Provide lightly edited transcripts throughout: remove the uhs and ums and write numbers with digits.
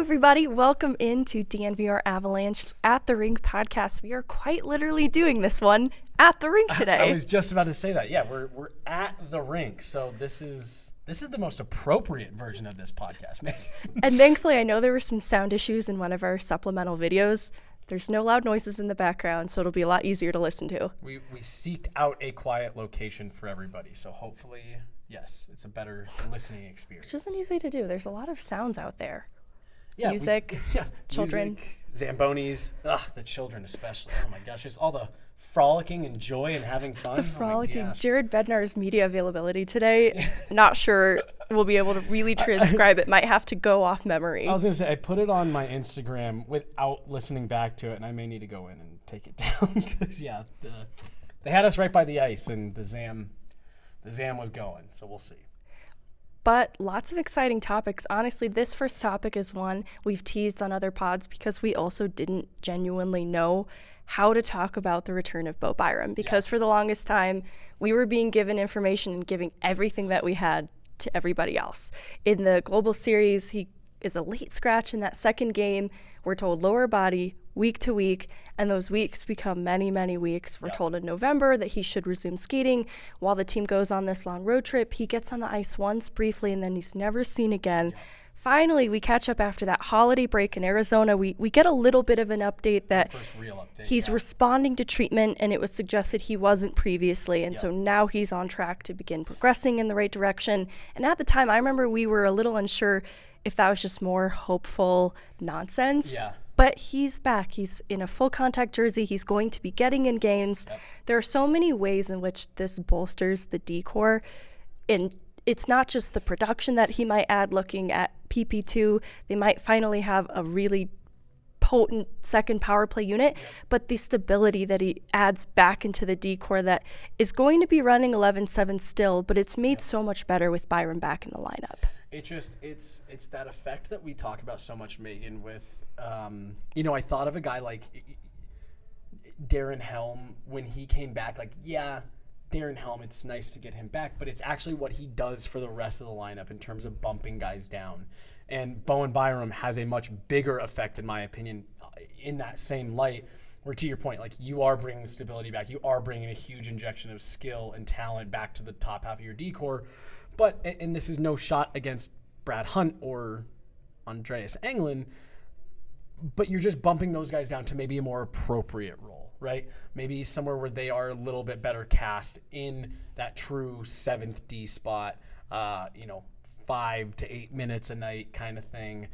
everybody. Welcome into DNVR Avalanche at the Rink podcast. We are quite literally doing this one at the Rink today. I was just about to say that. Yeah, we're at the Rink, so this is the most appropriate version of this podcast, man. And thankfully, I know there were some sound issues in one of our supplemental videos. There's no loud noises in the background, so it'll be a lot easier to listen to. We seeked out a quiet location for everybody, so hopefully, yes, it's a better listening experience. Which isn't easy to do. There's a lot of sounds out there. Yeah, music, children. Music, Zambonis. Ugh, the children especially. Oh my gosh, just all the frolicking and joy and having fun. The frolicking. Jared Bednar's media availability today, not sure we'll be able to really transcribe it. Might have to go off memory. I was going to say, I put it on my Instagram without listening back to it, and I may need to go in and take it down. Because, yeah, they had us right by the ice, and the Zam was going, so we'll see. But lots of exciting topics. Honestly, this first topic is one we've teased on other pods because we also didn't genuinely know how to talk about the return of Bowen Byram. Because for the longest time, we were being given information and giving everything that we had to everybody else. In the Global Series, he is a late scratch in that second game. We're told lower body, week to week, and those weeks become many, many weeks. We're told in November that he should resume skating while the team goes on this long road trip. He gets on the ice once briefly, and then he's never seen again. Finally, we catch up after that holiday break in Arizona. We get a little bit of an update that he's responding to treatment, and it was suggested he wasn't previously. And so now he's on track to begin progressing in the right direction. And at the time, I remember we were a little unsure if that was just more hopeful nonsense. Yeah. But he's back. He's in a full contact jersey. He's going to be getting in games. Yep. There are so many ways in which this bolsters the D-core. And it's not just the production that he might add looking at PP2. They might finally have a really potent second power play unit, but the stability that he adds back into the D-core that is going to be running 11-7 still, but it's made so much better with Byram back in the lineup. It's that effect that we talk about so much, Meghan, with, I thought of a guy like Darren Helm when he came back. Like, yeah, Darren Helm, it's nice to get him back, but it's actually what he does for the rest of the lineup in terms of bumping guys down. And Bowen Byram has a much bigger effect, in my opinion, in that same light, where to your point, like you are bringing stability back. You are bringing a huge injection of skill and talent back to the top half of your D-core. But, and this is no shot against Brad Hunt or Andreas Angley, but you're just bumping those guys down to maybe a more appropriate role, right? Maybe somewhere where they are a little bit better cast in that true 7th D spot, 5 to 8 minutes a night kind of thing,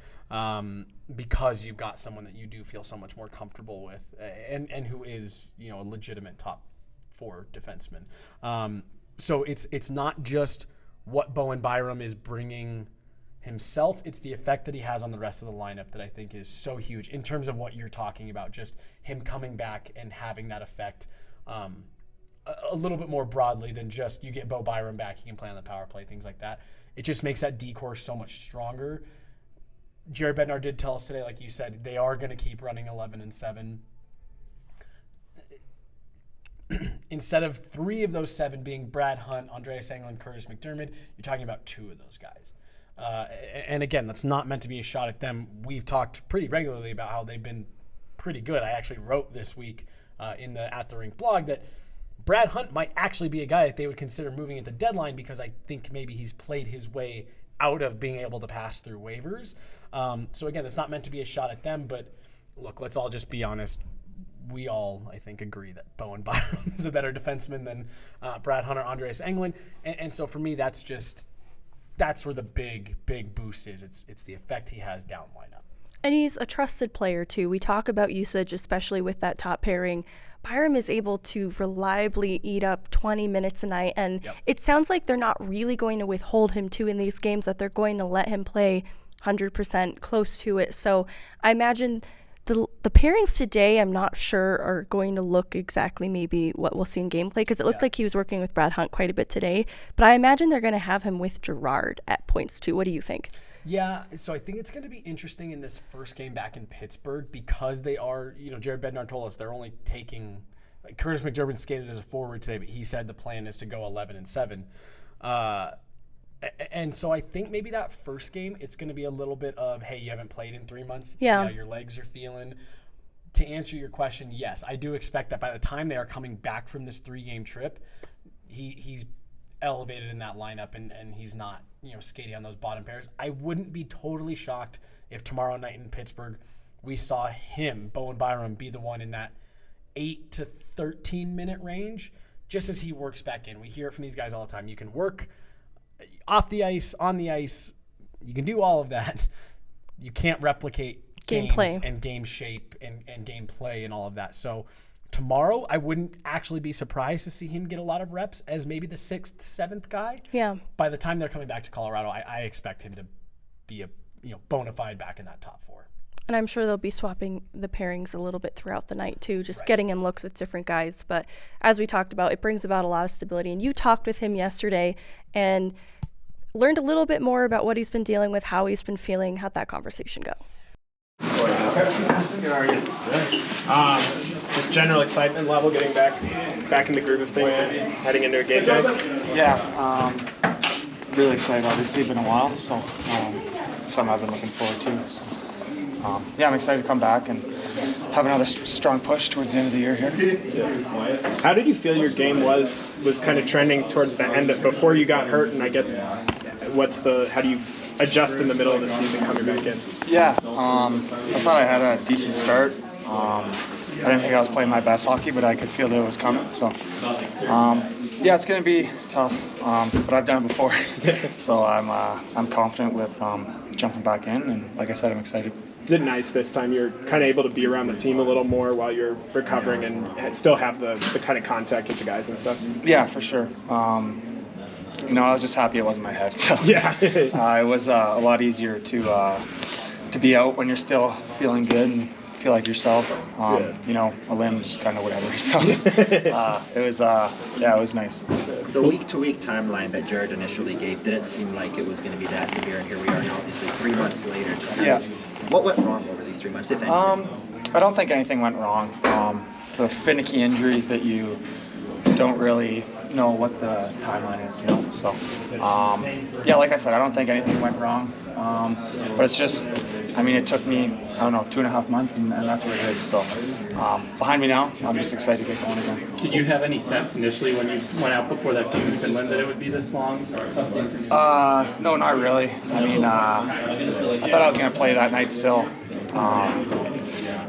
because you've got someone that you do feel so much more comfortable with and who is, a legitimate top 4 defenseman. So it's not just what Bowen Byram is bringing himself, it's the effect that he has on the rest of the lineup that I think is so huge in terms of what you're talking about, just him coming back and having that effect a little bit more broadly than just you get Bowen Byram back, he can play on the power play, things like that. It just makes that D-core so much stronger. Jared Bednar did tell us today, like you said, they are going to keep running 11-7. Instead of 3 of those 7 being Brad Hunt, Andreas Angley, and Curtis McDermott, you're talking about 2 of those guys. And again, that's not meant to be a shot at them. We've talked pretty regularly about how they've been pretty good. I actually wrote this week in the At the Rink blog that Brad Hunt might actually be a guy that they would consider moving at the deadline because I think maybe he's played his way out of being able to pass through waivers. So again, it's not meant to be a shot at them, but look, let's all just be honest. We all, I think, agree that Bowen Byram is a better defenseman than Brad Hunt or Andreas Angley. And so for me, that's where the big boost is. It's the effect he has down lineup. And he's a trusted player, too. We talk about usage, especially with that top pairing. Byram is able to reliably eat up 20 minutes a night, and it sounds like they're not really going to withhold him, too, in these games, that they're going to let him play 100% close to it. So I imagine the pairings today, I'm not sure, are going to look exactly maybe what we'll see in gameplay, because it looked like he was working with Brad Hunt quite a bit today. But I imagine they're going to have him with Girard at points, too. What do you think? Yeah, so I think it's going to be interesting in this first game back in Pittsburgh because they are, Jared Bednar told us they're only taking, Curtis McDermott skated as a forward today, but he said the plan is to go 11-7. And so I think maybe that first game, it's going to be a little bit of, hey, you haven't played in 3 months. Let's see how your legs are feeling. To answer your question, yes, I do expect that by the time they are coming back from this 3-game trip, he's elevated in that lineup and he's not, skating on those bottom pairs. I wouldn't be totally shocked if tomorrow night in Pittsburgh we saw him, Bowen Byram, be the one in that 8 to 13 minute range, just as he works back in. We hear it from these guys all the time. You can work off the ice, on the ice. You can do all of that. You can't replicate gameplay and game shape and gameplay and all of that. So tomorrow, I wouldn't actually be surprised to see him get a lot of reps as maybe the 6th, 7th guy. Yeah. By the time they're coming back to Colorado, I expect him to be a bona fide back in that top 4. And I'm sure they'll be swapping the pairings a little bit throughout the night too, just getting him looks with different guys. But as we talked about, it brings about a lot of stability. And you talked with him yesterday and learned a little bit more about what he's been dealing with, how he's been feeling. How'd that conversation go? How are you? Just general excitement level, getting back in the groove of things and heading into a game day. Yeah, really excited. Obviously, been a while, so something I've been looking forward to. So, yeah, I'm excited to come back and have another strong push towards the end of the year here. How did you feel your game was kind of trending towards the end before you got hurt? And I guess how do you adjust in the middle of the season coming back in? Yeah, I thought I had a decent start. I didn't think I was playing my best hockey, but I could feel that it was coming. So, yeah, it's going to be tough, but I've done it before. So I'm confident with jumping back in, and like I said, I'm excited. Is it nice this time you're kind of able to be around the team a little more while you're recovering and still have the kind of contact with the guys and stuff? Yeah, for sure. I was just happy it wasn't my head. So yeah, it was a lot easier to be out when you're still feeling good and feel like yourself. A limb's kind of whatever. So it was nice. The week-to-week timeline that Jared initially gave didn't seem like it was going to be that severe, and here we are now, obviously 3 months later. Just kind of, what went wrong over these 3 months, if anything? I don't think anything went wrong. It's a finicky injury that you don't really know what the timeline is, So, like I said, I don't think anything went wrong. But it's just, it took me, 2.5 months, and that's what it is. So, behind me now, I'm just excited to get going again. Did you have any sense initially when you went out before that game in Finland that it would be this long? No, not really. I thought I was going to play that night still.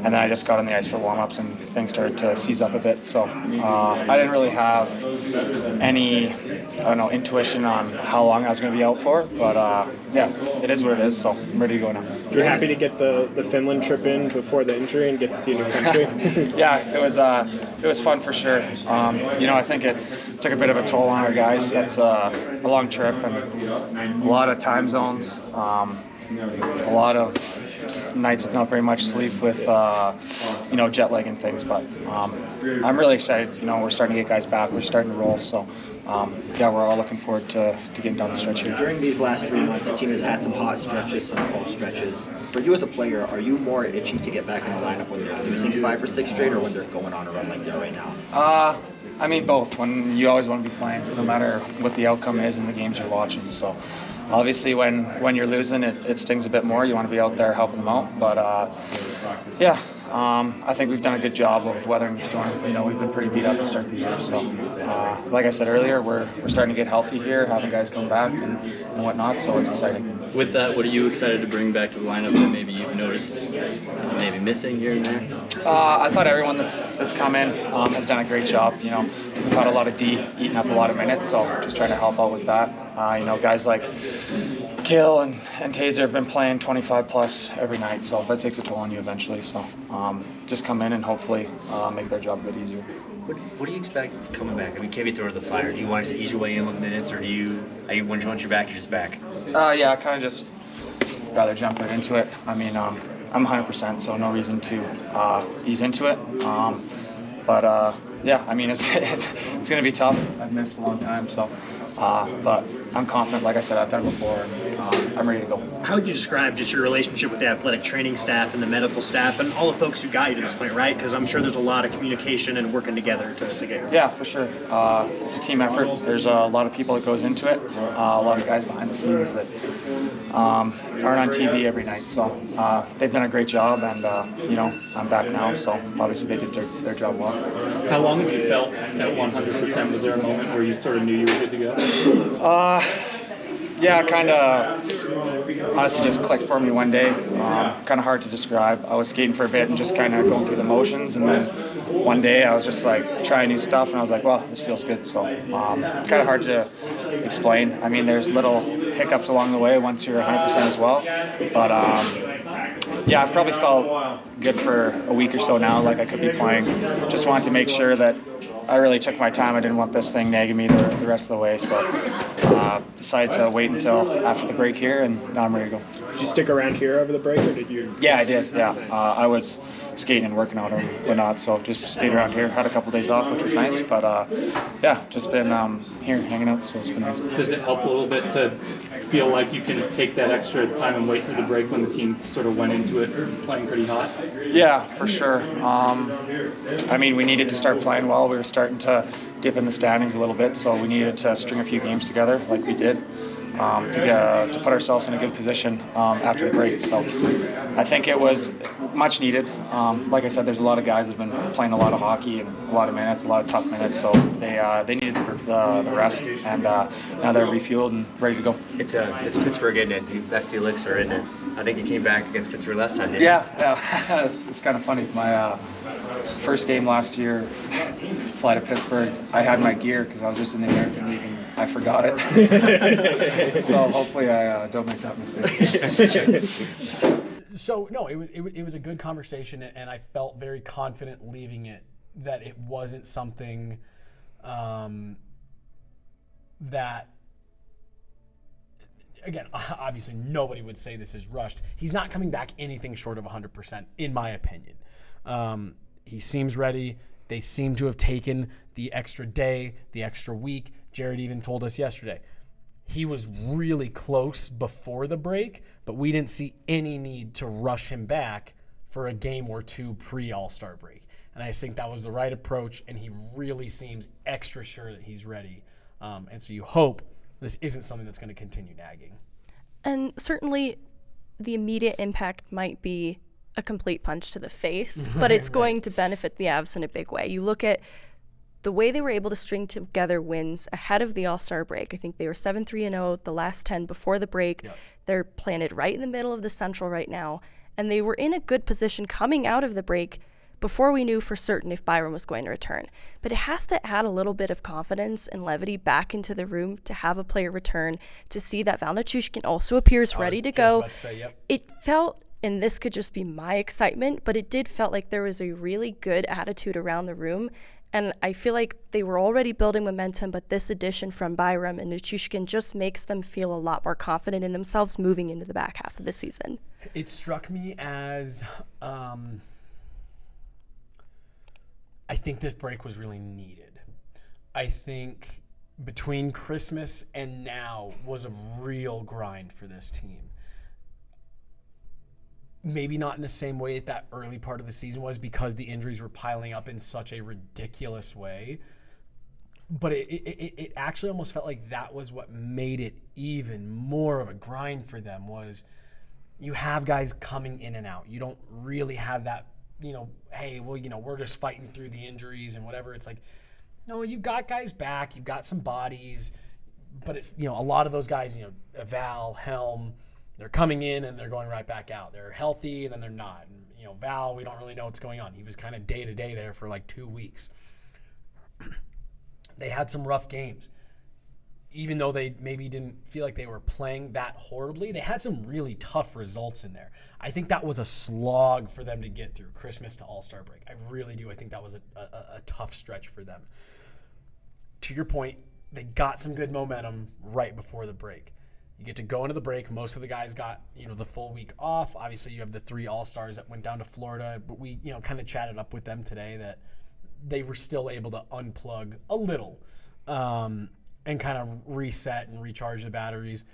And then I just got on the ice for warm-ups and things started to seize up a bit. So I didn't really have any, intuition on how long I was going to be out for. But it is what it is. So I'm ready to go now. You're happy to get the Finland trip in before the injury and get to see a new country? Yeah, it was fun for sure. I think it took a bit of a toll on our guys. That's a long trip and a lot of time zones. A lot of nights with not very much sleep with jet lag and things, but I'm really excited. We're starting to get guys back, we're starting to roll, so we're all looking forward to getting down the stretch here. During these last 3 months, the team has had some hot stretches, some cold stretches. For you as a player, are you more itching to get back in the lineup when they're losing 5 or 6 straight, or when they're going on a run like they're right now? Both. When you always want to be playing, no matter what the outcome is in the games you're watching. So obviously when you're losing, it stings a bit more. You want to be out there helping them out. But I think we've done a good job of weathering the storm. We've been pretty beat up to start the year. So like I said earlier, we're starting to get healthy here, having guys come back and whatnot. So it's exciting. With that, what are you excited to bring back to the lineup that maybe you've noticed maybe missing here and there? I thought everyone that's come in has done a great job. We've had a lot of D eating up a lot of minutes, so just trying to help out with that. Guys like Kale and Taser have been playing 25 plus every night, so that takes a toll on you eventually. So just come in and hopefully make their job a bit easier. What do you expect coming back? KB throw to the fire. Do you want to ease your way in with minutes, or once you're back, you're just back? I kind of just rather jump right into it. I'm 100%, so no reason to ease into it. Yeah, I mean, it's it's going to be tough. I've missed a long time, so but I'm confident. Like I said, I've done it before, and I'm ready to go. How would you describe just your relationship with the athletic training staff and the medical staff and all the folks who got you to this point, right? Because I'm sure there's a lot of communication and working together to get here. Yeah, for sure. It's a team effort. There's a lot of people that goes into it. A lot of guys behind the scenes that aren't on TV every night. So they've done a great job, and I'm back now. So obviously they did their job well. How long have you felt at 100%? Was there a moment where you sort of knew you were good to go? Yeah, kind of honestly just clicked for me one day. Kind of hard to describe. I was skating for a bit and just kind of going through the motions, and then one day I was just like trying new stuff, and I was like, well, this feels good. So kind of hard to explain. I mean, there's little hiccups along the way once you're 100% as well. But yeah, I've probably felt good for a week or so now, like I could be playing. Just wanted to make sure that I really took my time. I didn't want this thing nagging me the rest of the way, so decided to wait until after the break here, and now I'm ready to go. Did you stick around here over the break, or did you? Yeah, I did. Yeah, I was skating and working out and whatnot, so just stayed around here. Had a couple days off, which was nice, but yeah, just been here hanging out, so it's been nice. Does it help a little bit to feel like you can take that extra time and wait through the break when the team sort of went into it playing pretty hot? Yeah, for sure. I mean, we needed to start playing well. We were starting to dip in the standings a little bit, so we needed to string a few games together like we did to put ourselves in a good position after the break. So I think it was much needed. Like I said, there's a lot of guys that have been playing a lot of hockey and a lot of minutes, a lot of tough minutes, so they needed the rest, and now they're refueled and ready to go. It's Pittsburgh, isn't it? That's the elixir, isn't it? I think you came back against Pittsburgh last time, didn't you? Yeah. It's kind of funny. My first game last year, fly to Pittsburgh, I had my gear because I was just in the American League and I forgot it. So hopefully I don't make that mistake. So no, it was a good conversation, and I felt very confident leaving it that it wasn't something that, again, obviously nobody would say this is rushed. He's not coming back anything short of 100%, in my opinion. He seems ready. They seem to have taken the extra day, the extra week. Jared even told us yesterday he was really close before the break, but we didn't see any need to rush him back for a game or two pre-All-Star break. And I think that was the right approach, and he really seems extra sure that he's ready. And so you hope this isn't something that's going to continue nagging. And certainly the immediate impact might be a complete punch to the face, but it's going to benefit the Avs in a big way. You look at the way they were able to string together wins ahead of the All-Star break. I think they were 7-3-0 the last 10 before the break. Yep. They're planted right in the middle of the Central right now, and they were in a good position coming out of the break before we knew for certain if Byram was going to return. But it has to add a little bit of confidence and levity back into the room to have a player return, to see that Val Nichushkin also appears ready to go. About to say, yep. It felt, and this could just be my excitement, but it did felt like there was a really good attitude around the room. And I feel like they were already building momentum, but this addition from Byram and Nichushkin just makes them feel a lot more confident in themselves moving into the back half of the season. It struck me as I think this break was really needed. I think between Christmas and now was a real grind for this team. Maybe not in the same way that early part of the season was, because the injuries were piling up in such a ridiculous way. But it actually almost felt like that was what made it even more of a grind for them, was you have guys coming in and out. You don't really have that, hey, well, we're just fighting through the injuries and whatever. It's like, no, you've got guys back. You've got some bodies. But it's, a lot of those guys, Val, Helm, they're coming in and they're going right back out. They're healthy and then they're not. And, Val, we don't really know what's going on. He was kind of day-to-day there for like 2 weeks. They had some rough games. Even though they maybe didn't feel like they were playing that horribly, they had some really tough results in there. I think that was a slog for them to get through, Christmas to All-Star break. I really do. I think that was a tough stretch for them. To your point, they got some good momentum right before the break. You get to go into the break. Most of the guys got, the full week off. Obviously, you have the 3 All-Stars that went down to Florida, but we, kind of chatted up with them today that they were still able to unplug a little and kind of reset and recharge the batteries.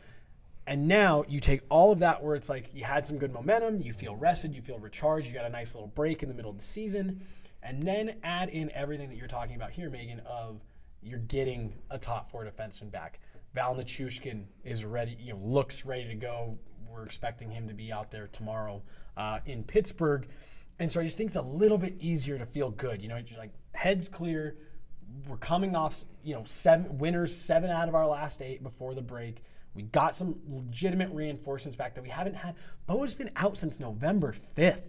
And now you take all of that where it's like you had some good momentum, you feel rested, you feel recharged, you got a nice little break in the middle of the season, and then add in everything that you're talking about here, Meghan, of you're getting a top 4 defenseman back. Val Nichushkin is ready, looks ready to go. We're expecting him to be out there tomorrow in Pittsburgh. And so I just think it's a little bit easier to feel good. You're like, head's clear. We're coming off, 7 winners, 7 out of our last 8 before the break. We got some legitimate reinforcements back that we haven't had. Bo's been out since November 5th.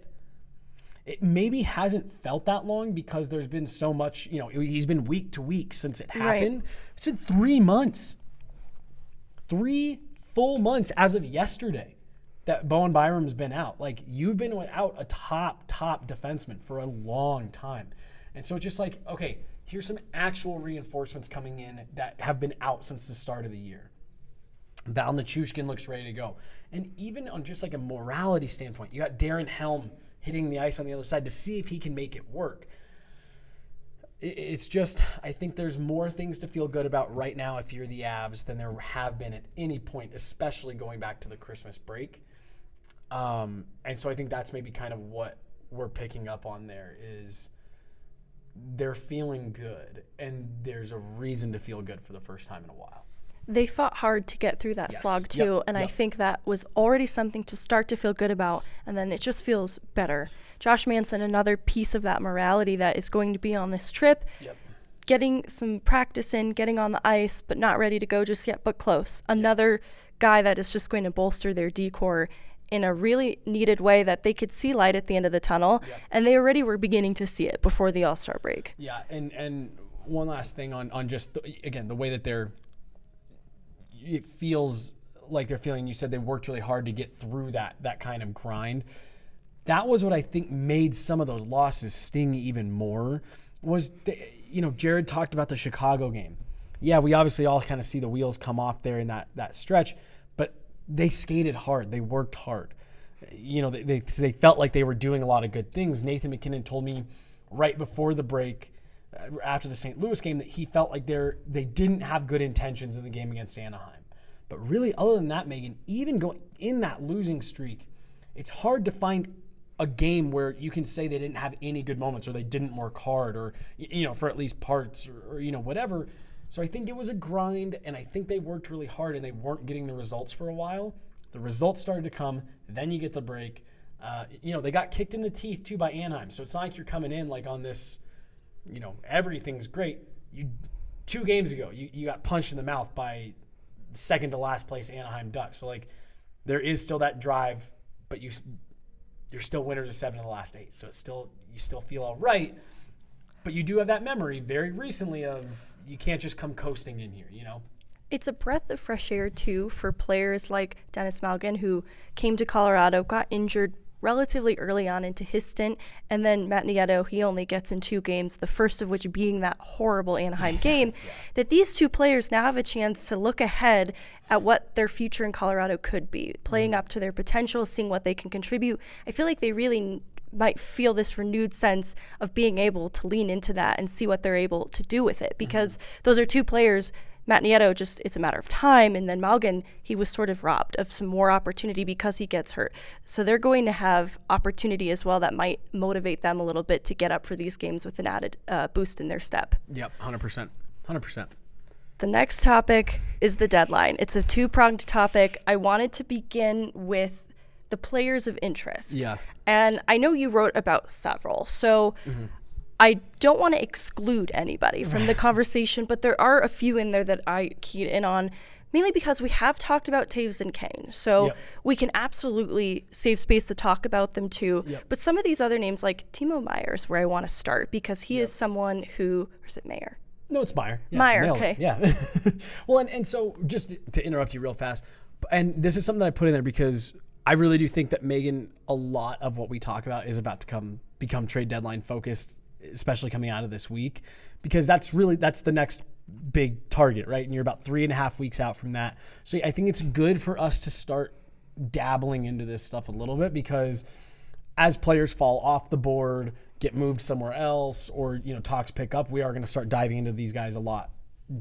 It maybe hasn't felt that long because there's been so much, he's been week to week since it happened. Right. It's been 3 months. 3 full months as of yesterday that Bowen Byram's been out. Like, you've been without a top defenseman for a long time. And so it's just like, okay, here's some actual reinforcements coming in that have been out since the start of the year. Val Nichushkin looks ready to go. And even on just like a morality standpoint, you got Darren Helm hitting the ice on the other side to see if he can make it work. It's just, I think there's more things to feel good about right now if you're the Avs than there have been at any point, especially going back to the Christmas break. And so I think that's maybe kind of what we're picking up on there is they're feeling good, and there's a reason to feel good for the first time in a while. They fought hard to get through that slog too, and I think that was already something to start to feel good about, and then it just feels better. Josh Manson, another piece of that morality that is going to be on this trip, getting some practice in, getting on the ice, but not ready to go just yet, but close. Another guy that is just going to bolster their D-core in a really needed way that they could see light at the end of the tunnel, and they already were beginning to see it before the All-Star break. Yeah, and one last thing on just, again, the way that it feels like they're feeling. You said they worked really hard to get through that kind of grind. That was what I think made some of those losses sting even more. Jared talked about the Chicago game. Yeah, we obviously all kind of see the wheels come off there in that stretch, but they skated hard. They worked hard. They felt like they were doing a lot of good things. Nathan McKinnon told me right before the break, after the St. Louis game, that he felt like they didn't have good intentions in the game against Anaheim. But really, other than that, Meghan, even going in that losing streak, it's hard to find a game where you can say they didn't have any good moments or they didn't work hard or, for at least parts or whatever. So I think it was a grind, and I think they worked really hard, and they weren't getting the results for a while. The results started to come. Then you get the break. They got kicked in the teeth, too, by Anaheim. So it's not like you're coming in like on this, everything's great. 2 games ago, you got punched in the mouth by second to last place Anaheim Ducks. So there is still that drive, but you're still winners of 7 of the last 8. So you still feel all right, but you do have that memory very recently of you can't just come coasting in here. It's a breath of fresh air too for players like Dennis Malgin, who came to Colorado, got injured relatively early on into his stint, and then Matt Nieto, he only gets in 2 games, the first of which being that horrible Anaheim game, that these 2 players now have a chance to look ahead at what their future in Colorado could be, playing up to their potential, seeing what they can contribute. I feel like they really might feel this renewed sense of being able to lean into that and see what they're able to do with it, because those are 2 players. Matt Nieto, it's a matter of time, and then Malgin, he was sort of robbed of some more opportunity because he gets hurt. So they're going to have opportunity as well that might motivate them a little bit to get up for these games with an added boost in their step. Yep, 100%. 100%. The next topic is the deadline. It's a 2-pronged topic. I wanted to begin with the players of interest. Yeah. And I know you wrote about several, so I don't want to exclude anybody from the conversation, but there are a few in there that I keyed in on, mainly because we have talked about Taves and Kane. So we can absolutely save space to talk about them too. But some of these other names, like Timo Meier, is where I want to start, because he is someone who, or is it Mayer? No, it's Meier. Yeah, Meier, okay. Yeah. Well, and so just to interrupt you real fast, and this is something that I put in there because I really do think that Meghan, a lot of what we talk about is about to become trade deadline focused, especially coming out of this week, because that's the next big target, right? And you're about 3.5 weeks out from that. So I think it's good for us to start dabbling into this stuff a little bit, because as players fall off the board, get moved somewhere else or, talks pick up, we are going to start diving into these guys a lot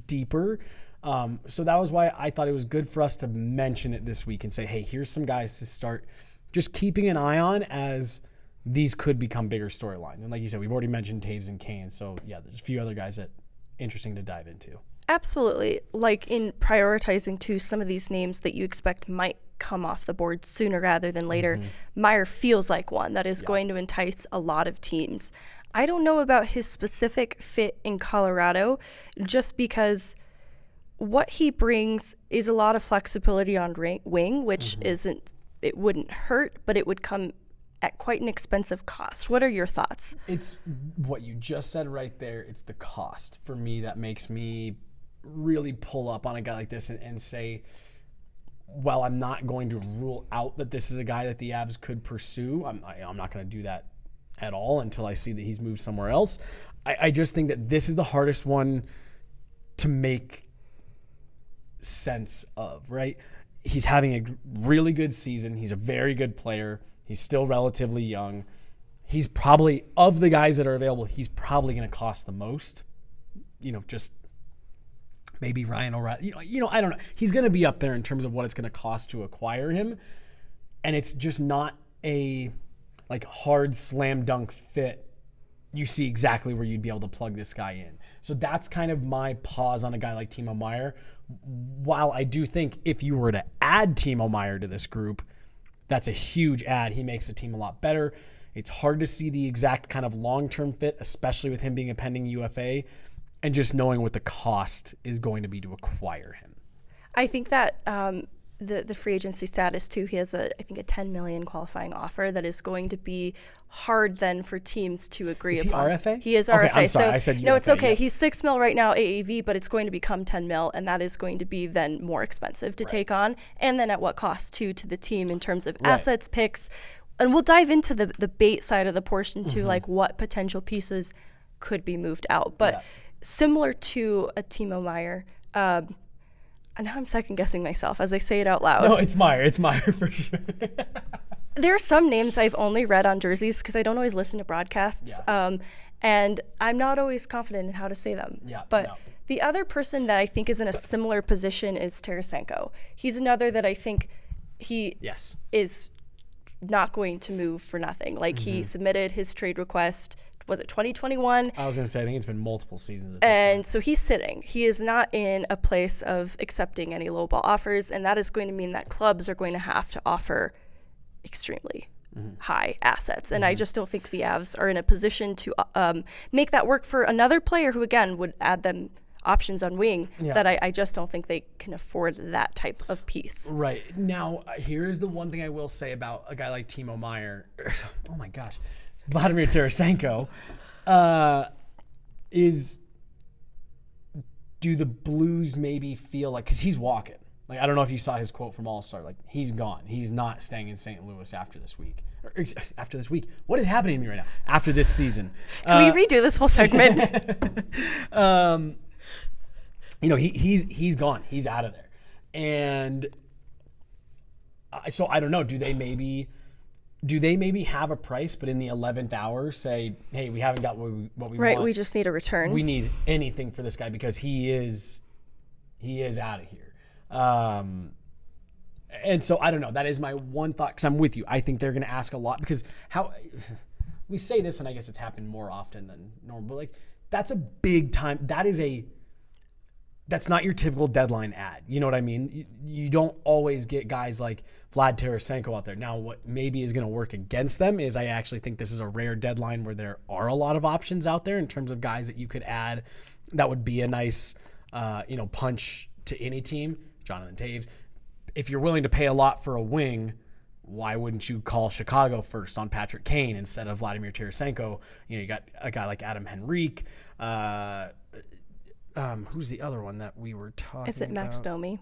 deeper. So that was why I thought it was good for us to mention it this week and say, hey, here's some guys to start just keeping an eye on as these could become bigger storylines. And like you said, we've already mentioned Taves and Kane. So yeah, there's a few other guys that interesting to dive into. Absolutely. Like in prioritizing too, some of these names that you expect might come off the board sooner rather than later. Meyer feels like one that is going to entice a lot of teams. I don't know about his specific fit in Colorado, just because what he brings is a lot of flexibility on wing, which it wouldn't hurt, but it would come at quite an expensive cost. What are your thoughts? It's what you just said right there. It's the cost for me that makes me really pull up on a guy like this and say, well, I'm not going to rule out that this is a guy that the Avs could pursue. I'm not going to do that at all until I see that he's moved somewhere else. I just think that this is the hardest one to make sense of, right? He's having a really good season. He's a very good player. He's still relatively young. He's probably, of the guys that are available, he's probably going to cost the most. Just maybe Ryan O'Reilly. I don't know. He's going to be up there in terms of what it's going to cost to acquire him. And it's just not a hard slam dunk fit. You see exactly where you'd be able to plug this guy in. So that's kind of my pause on a guy like Timo Meier. While I do think if you were to add Timo Meier to this group, that's a huge add. He makes the team a lot better. It's hard to see the exact kind of long-term fit, especially with him being a pending UFA, and just knowing what the cost is going to be to acquire him. I think that the free agency status too, he has I think a $10 million qualifying offer that is going to be hard then for teams to agree upon. Is he RFA? He is okay, RFA. I'm sorry, I said UFA, no, it's okay. Yeah. He's $6 million right now AAV, but it's going to become $10 million, and that is going to be then more expensive to take on. And then at what cost too to the team in terms of assets, picks, and we'll dive into the bait side of the portion too, like what potential pieces could be moved out. But similar to a Timo Meier, and now I'm second guessing myself as I say it out loud. No, it's Meier. It's Meier for sure. There are some names I've only read on jerseys because I don't always listen to broadcasts, and I'm not always confident in how to say them. But the other person that I think is in a similar position is Tarasenko. He's another that I think he is not going to move for nothing. He submitted his trade request. Was it 2021? I was going to say, I think it's been multiple seasons at this point. So he's sitting. He is not in a place of accepting any lowball offers, and that is going to mean that clubs are going to have to offer extremely high assets. And I just don't think the Avs are in a position to make that work for another player who, again, would add them options on wing that I just don't think they can afford that type of piece. Right. Now, here's the one thing I will say about a guy like Timo Meier. Oh, my gosh. Vladimir Tarasenko, do the Blues maybe feel like, because he's walking. I don't know if you saw his quote from All-Star. He's gone. He's not staying in St. Louis after this week. After this week. What is happening to me right now? After this season. Can we redo this whole segment? He's gone. He's out of there. And so I don't know. Do they maybe have a price, but in the 11th hour say, hey, we haven't got what we want. Right, we just need a return. We need anything for this guy because he is out of here. And so I don't know. That is my one thought because I'm with you. I think they're going to ask a lot because we say this, and I guess it's happened more often than normal, but that's a big time. That's not your typical deadline ad. You know what I mean? You don't always get guys like Vlad Tarasenko out there. Now, what maybe is going to work against them is I actually think this is a rare deadline where there are a lot of options out there in terms of guys that you could add that would be a nice, punch to any team. Jonathan Taves. If you're willing to pay a lot for a wing, why wouldn't you call Chicago first on Patrick Kane instead of Vladimir Tarasenko? You got a guy like Adam Henrique. Who's the other one that we were talking about? Is it Max Domi?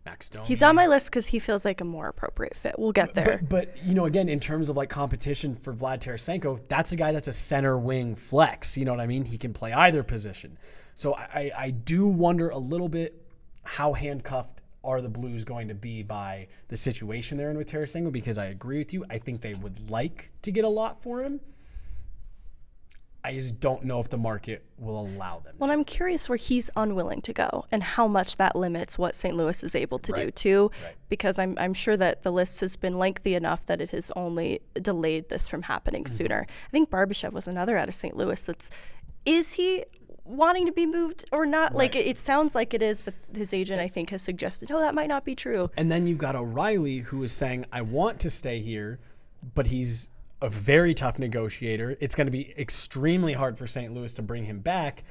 Max Domi. He's on my list because he feels like a more appropriate fit. We'll get there. But again, in terms of competition for Vlad Tarasenko, that's a guy that's a center wing flex. You know what I mean? He can play either position. So I do wonder a little bit how handcuffed are the Blues going to be by the situation they're in with Tarasenko, because I agree with you. I think they would like to get a lot for him. I just don't know if the market will allow them. Well, I'm curious where he's unwilling to go and how much that limits what St. Louis is able to do too, because I'm sure that the list has been lengthy enough that it has only delayed this from happening sooner. I think Barbashev was another out of St. Louis is he wanting to be moved or not? Like it sounds like it is, but his agent I think has suggested, that might not be true. And then you've got O'Reilly who is saying, I want to stay here, but he's a very tough negotiator. It's going to be extremely hard for St. Louis to bring him back,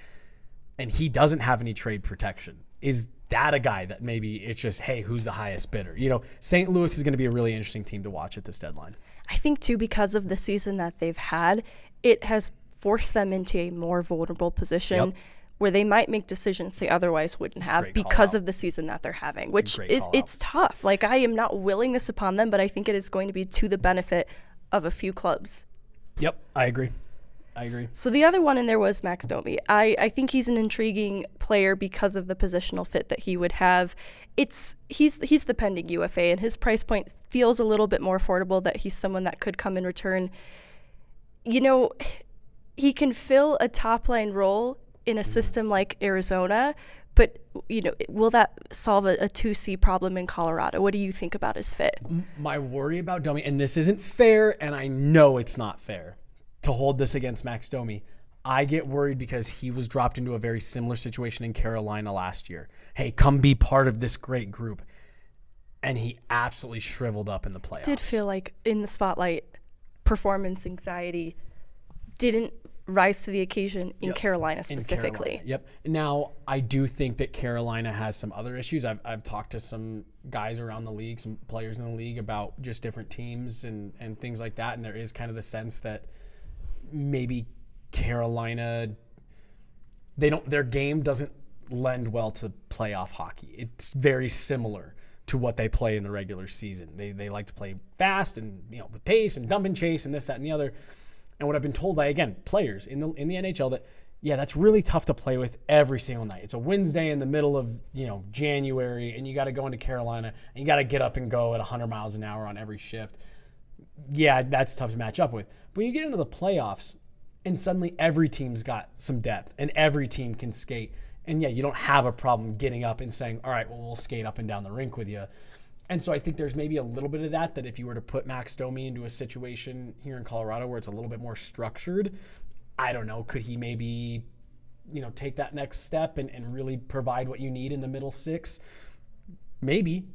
and he doesn't have any trade protection. Is that a guy that maybe it's just, hey, who's the highest bidder? St. Louis is going to be a really interesting team to watch at this deadline. I think, too, because of the season that they've had, it has forced them into a more vulnerable position where they might make decisions they otherwise wouldn't have because of the season that they're having, which it's tough. Like, I am not willing this upon them, but I think it is going to be to the benefit of a few clubs. Yep, I agree. So the other one in there was Max Domi. I think he's an intriguing player because of the positional fit that he would have. He's the pending UFA, and his price point feels a little bit more affordable, that he's someone that could come in return. He can fill a top-line role in a system like Arizona, but, will that solve a 2C problem in Colorado? What do you think about his fit? My worry about Domi, and this isn't fair, and I know it's not fair to hold this against Max Domi. I get worried because he was dropped into a very similar situation in Carolina last year. Hey, come be part of this great group. And he absolutely shriveled up in the playoffs. Did feel like in the spotlight, performance anxiety didn't rise to the occasion in Carolina specifically. Now, I do think that Carolina has some other issues. I've talked to some guys around the league, some players in the league, about just different teams and things like that. And there is kind of the sense that maybe Carolina, their game doesn't lend well to playoff hockey. It's very similar to what they play in the regular season. They like to play fast and with pace and dump and chase and this, that, and the other. And what I've been told by, again, players in the NHL, that that's really tough to play with every single night. It's a Wednesday in the middle of January, and you got to go into Carolina and you got to get up and go at 100 miles an hour on every shift. Yeah, that's tough to match up with. But when you get into the playoffs, and suddenly every team's got some depth and every team can skate, and you don't have a problem getting up and saying, all right, well, we'll skate up and down the rink with you. And so I think there's maybe a little bit of that if you were to put Max Domi into a situation here in Colorado where it's a little bit more structured, I don't know, could he maybe, take that next step and really provide what you need in the middle six? Maybe.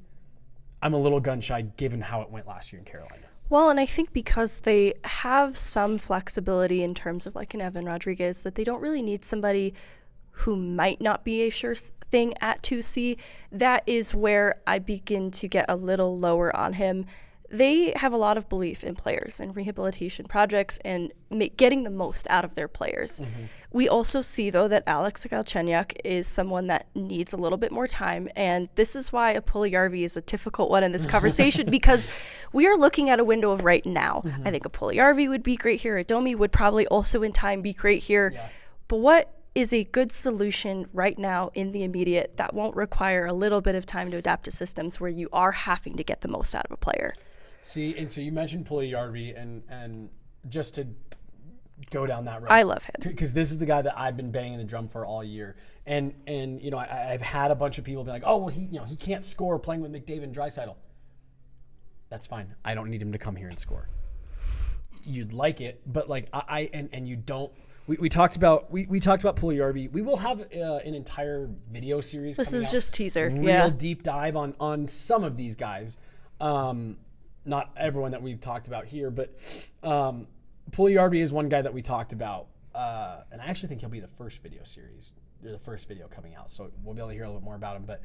I'm a little gun shy given how it went last year in Carolina. Well, and I think because they have some flexibility in terms of like an Evan Rodriguez, that they don't really need somebody who might not be a sure thing at 2C. That is where I begin to get a little lower on him. They have a lot of belief in players and rehabilitation projects and getting the most out of their players. We also see, though, that Alex Galchenyuk is someone that needs a little bit more time, and this is why a Puljujarvi is a difficult one in this conversation, because we are looking at a window of right now. I think a Puljujarvi would be great here. A Domi would probably also in time be great here. But what is a good solution right now in the immediate that won't require a little bit of time to adapt to systems where you are having to get the most out of a player? See, and so you mentioned Puljujarvi, and just to go down that road, I love him because this is the guy that I've been banging the drum for all year, and I've had a bunch of people be like, oh well, he can't score playing with McDavid and Draisaitl. That's fine. I don't need him to come here and score. You'd like it, but like and you don't. We talked about Puljujarvi. We will have an entire video series. This is just teaser. Real deep dive on some of these guys. Not everyone that we've talked about here, but Puljujarvi is one guy that we talked about, and I actually think he'll be the first video series, or the first video coming out. So we'll be able to hear a little bit more about him. But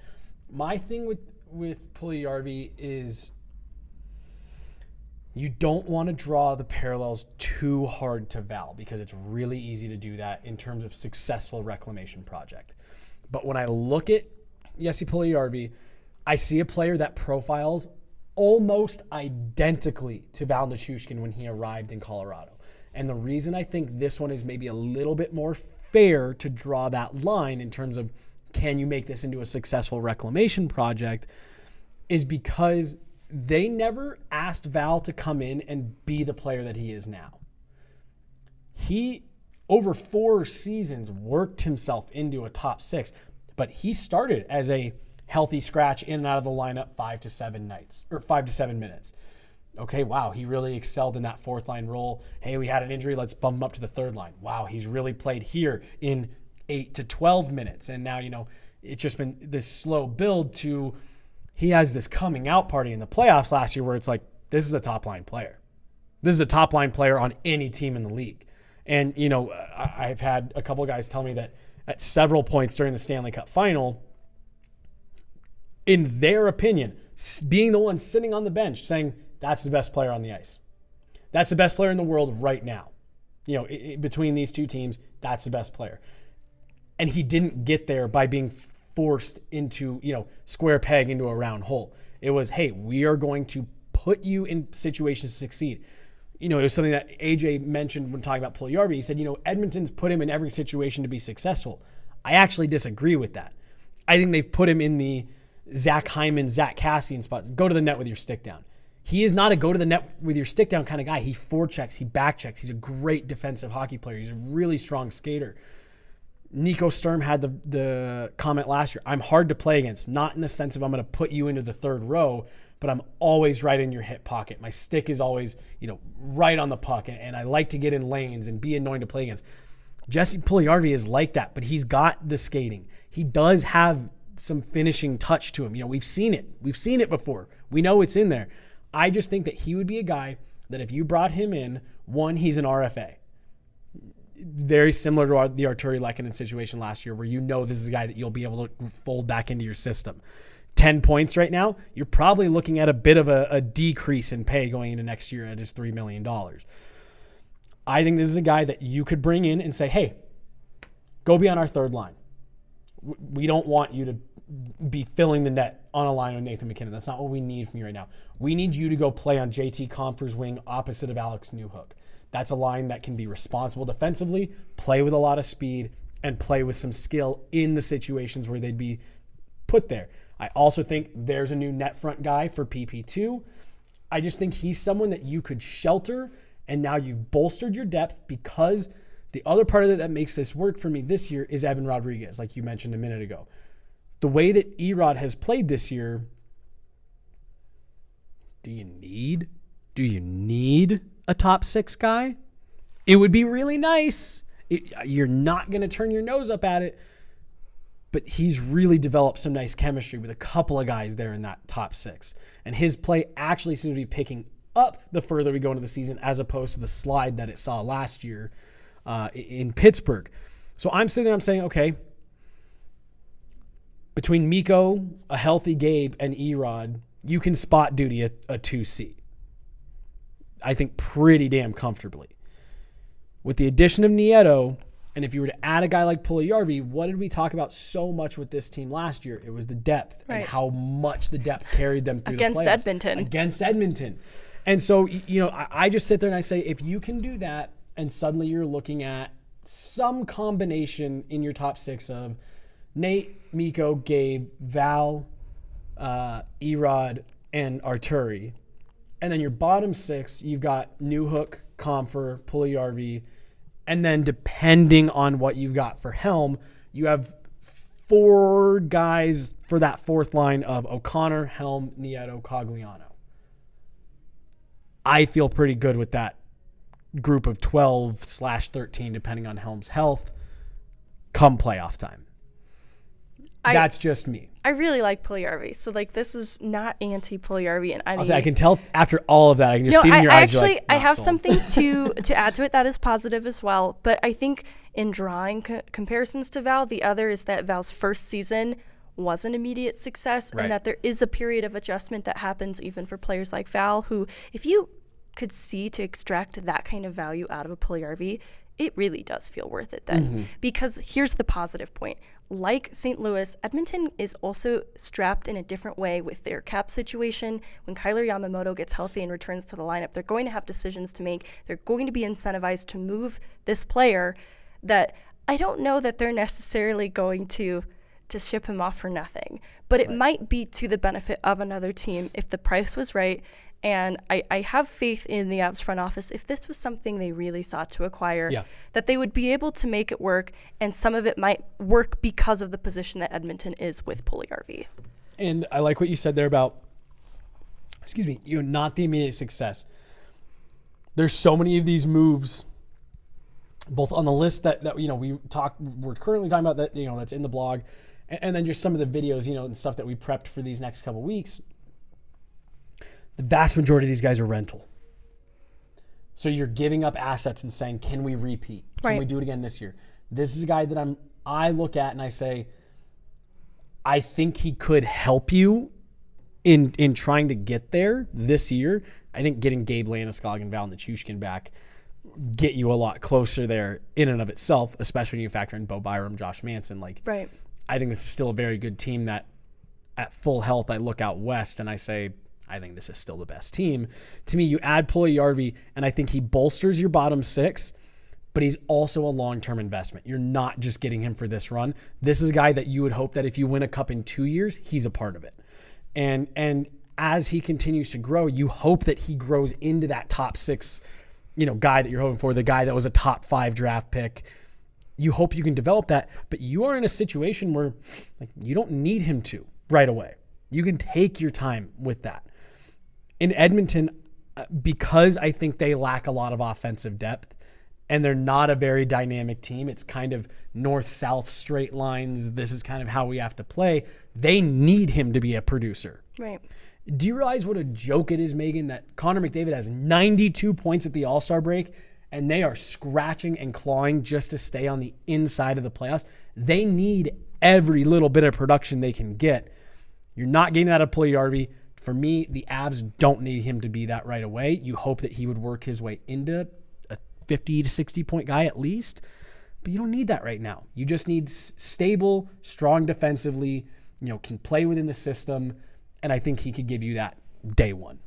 my thing with Puljujarvi is, you don't want to draw the parallels too hard to Val, because it's really easy to do that in terms of successful reclamation project. But when I look at Jesse Puljujarvi, I see a player that profiles almost identically to Val Nichushkin when he arrived in Colorado. And the reason I think this one is maybe a little bit more fair to draw that line in terms of, can you make this into a successful reclamation project, is because they never asked Val to come in and be the player that he is now. He over 4 seasons worked himself into a top 6, but he started as a healthy scratch in and out of the lineup 5 to 7 minutes. Okay, wow, he really excelled in that fourth line role. Hey, we had an injury, let's bump him up to the third line. Wow, he's really played here in 8 to 12 minutes. And now, it's just been this slow build to he has this coming out party in the playoffs last year where it's like, this is a top line player. This is a top line player on any team in the league. And, I've had a couple of guys tell me that at several points during the Stanley Cup final, in their opinion, being the one sitting on the bench saying, that's the best player on the ice. That's the best player in the world right now. Between these two teams, that's the best player. And he didn't get there by being forced into, square peg into a round hole. It was, hey, we are going to put you in situations to succeed. It was something that AJ mentioned when talking about Puljujarvi. He said, Edmonton's put him in every situation to be successful. I actually disagree with that. I think they've put him in the Zach Hyman, Zach Kassian spots. Go to the net with your stick down. He is not a go to the net with your stick down kind of guy. He forechecks, he backchecks. He's a great defensive hockey player. He's a really strong skater. Nico Sturm had the comment last year, I'm hard to play against, not in the sense of I'm going to put you into the third row, but I'm always right in your hip pocket. My stick is always, right on the puck, and I like to get in lanes and be annoying to play against. Jesse Puljujarvi is like that, but he's got the skating. He does have some finishing touch to him. We've seen it. We've seen it before. We know it's in there. I just think that he would be a guy that if you brought him in, one, he's an RFA. Very similar to the Arturi Lehkonen situation last year where this is a guy that you'll be able to fold back into your system. 10 points right now, you're probably looking at a bit of a decrease in pay going into next year at his $3 million. I think this is a guy that you could bring in and say, hey, go be on our third line. We don't want you to be filling the net on a line with Nathan MacKinnon. That's not what we need from you right now. We need you to go play on JT Compher's wing opposite of Alex Newhook. That's a line that can be responsible defensively, play with a lot of speed, and play with some skill in the situations where they'd be put there. I also think there's a new net front guy for PP2. I just think he's someone that you could shelter, and now you've bolstered your depth because the other part of it that makes this work for me this year is Evan Rodriguez, like you mentioned a minute ago. The way that Erod has played this year, do you need a top 6 guy? It would be really nice. You're not going to turn your nose up at it, but he's really developed some nice chemistry with a couple of guys there in that top 6. And his play actually seems to be picking up the further we go into the season as opposed to the slide that it saw last year in Pittsburgh. So I'm sitting there, I'm saying, okay, between Mikko, a healthy Gabe, and Erod, you can spot duty a 2C. I think pretty damn comfortably. With the addition of Nieto, and if you were to add a guy like Puljujarvi, what did we talk about so much with this team last year? It was the depth and how much the depth carried them through against the playoffs. Edmonton. Against Edmonton. And so, I just sit there and I say, if you can do that, and suddenly you're looking at some combination in your top 6 of Nate, Mikko, Gabe, Val, Erod, and Arturi. And then your bottom 6, you've got Newhook, Compher, Puljujarvi, and then depending on what you've got for Helm, you have 4 guys for that fourth line of O'Connor, Helm, Nieto, Cogliano. I feel pretty good with that group of 12/13, depending on Helm's health, come playoff time. That's just me. I really like Puljujarvi. So, this is not anti-Puljujarvi in any... I can tell after all of that. I can just see it in your eyes. Actually, I have something to add to it that is positive as well. But I think in drawing comparisons to Val, the other is that Val's first season was an immediate success and that there is a period of adjustment that happens even for players like Val, who, if you could see to extract that kind of value out of a Puljujarvi, it really does feel worth it then. Mm-hmm. Because here's the positive point. Like St. Louis, Edmonton is also strapped in a different way with their cap situation. When Kyler Yamamoto gets healthy and returns to the lineup, they're going to have decisions to make. They're going to be incentivized to move this player that I don't know that they're necessarily going to to ship him off for nothing. But it might be to the benefit of another team if the price was right. And I have faith in the Avs front office. If this was something they really sought to acquire, that they would be able to make it work, and some of it might work because of the position that Edmonton is with Puljujarvi. And I like what you said there about, not the immediate success. There's so many of these moves, both on the list that we're currently talking about, that that's in the blog, and then just some of the videos, and stuff that we prepped for these next couple weeks. The vast majority of these guys are rental. So you're giving up assets and saying, can we repeat? Can we do it again this year? This is a guy that I look at and I say, I think he could help you in trying to get there this year. I think getting Gabe Landeskog and Val Nichushkin back get you a lot closer there in and of itself, especially when you factor in Bowen Byram, Josh Manson. I think this is still a very good team that at full health, I look out west and I say, I think this is still the best team. To me, you add Puljujarvi, and I think he bolsters your bottom six, but he's also a long-term investment. You're not just getting him for this run. This is a guy that you would hope that if you win a cup in 2 years, he's a part of it. And as he continues to grow, you hope that he grows into that top six, guy that you're hoping for, the guy that was a top 5 draft pick. You hope you can develop that, but you are in a situation where you don't need him to right away. You can take your time with that. In Edmonton, because I think they lack a lot of offensive depth and they're not a very dynamic team, it's kind of north-south straight lines. This is kind of how we have to play. They need him to be a producer. Right. Do you realize what a joke it is, Meghan, that Connor McDavid has 92 points at the All-Star break and they are scratching and clawing just to stay on the inside of the playoffs? They need every little bit of production they can get. You're not getting that out of Puljujarvi. For me, the Avs don't need him to be that right away. You hope that he would work his way into a 50 to 60 point guy at least, but you don't need that right now. You just need stable, strong defensively, can play within the system, and I think he could give you that day one.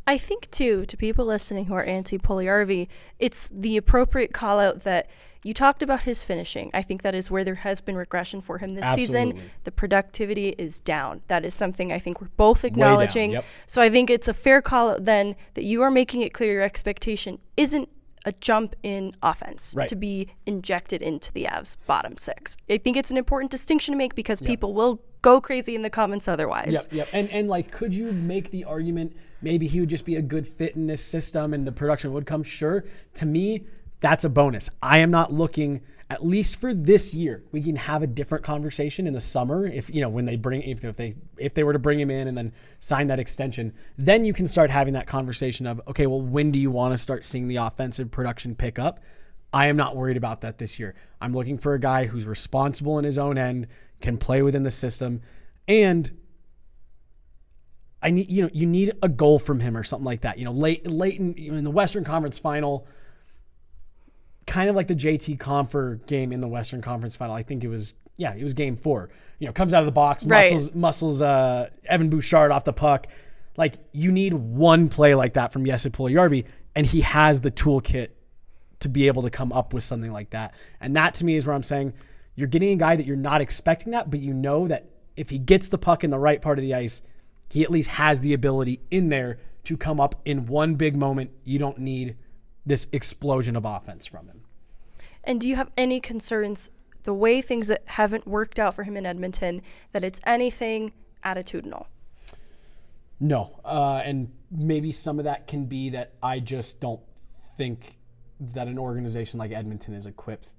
I think, too, to people listening who are anti-Puljujarvi, it's the appropriate call-out that you talked about his finishing. I think that is where there has been regression for him this season. The productivity is down. That is something I think we're both acknowledging. Yep. So I think it's a fair call-out then that you are making it clear your expectation isn't a jump in offense to be injected into the Avs bottom six. I think it's an important distinction to make because people will go crazy in the comments otherwise. Yep. And could you make the argument maybe he would just be a good fit in this system and the production would come? Sure. To me, that's a bonus. I am not looking, at least for this year. We can have a different conversation in the summer if when they bring if they were to bring him in and then sign that extension, then you can start having that conversation of, okay, well, when do you want to start seeing the offensive production pick up? I am not worried about that this year. I'm looking for a guy who's responsible in his own end, can play within the system, and I need you need a goal from him or something like that. Late in the Western Conference Final, kind of like the JT Compher game in the Western Conference Final. I think it was game 4. Comes out of the box, muscles Evan Bouchard off the puck. You need one play like that from Jesse Puljujarvi, and he has the toolkit to be able to come up with something like that. And that to me is where I'm saying you're getting a guy that you're not expecting that, but that if he gets the puck in the right part of the ice, he at least has the ability in there to come up in one big moment. You don't need this explosion of offense from him. And do you have any concerns, the way things that haven't worked out for him in Edmonton, that it's anything attitudinal? No. And maybe some of that can be that I just don't think that an organization like Edmonton is equipped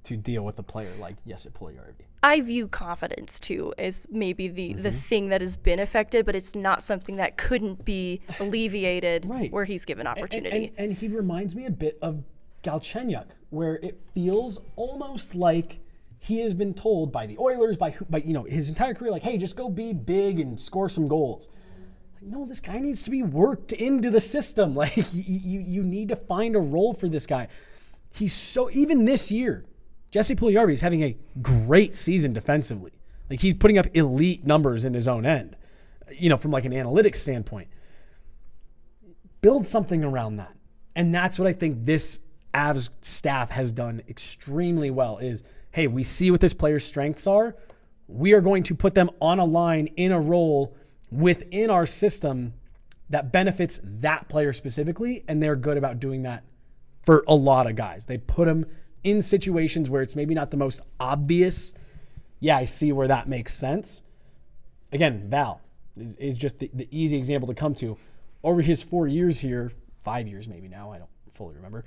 to deal with a player like Jesse Puljujarvi. I view confidence, too, as maybe the thing that has been affected, but it's not something that couldn't be alleviated where he's given opportunity. And he reminds me a bit of Galchenyuk, where it feels almost like he has been told by the Oilers, by his entire career, hey, just go be big and score some goals. No, this guy needs to be worked into the system. You need to find a role for this guy. Even this year, Jesse Puljujarvi is having a great season defensively. He's putting up elite numbers in his own end, from an analytics standpoint. Build something around that. And that's what I think this Avs staff has done extremely well is, hey, we see what this player's strengths are. we are going to put them on a line in a role within our system that benefits that player specifically, and they're good about doing that for a lot of guys. They put them in situations where it's maybe not the most obvious. Yeah, I see where that makes sense. Again, Val is just the easy example to come to. Over his 4 years here, 5 years maybe now, I don't fully remember,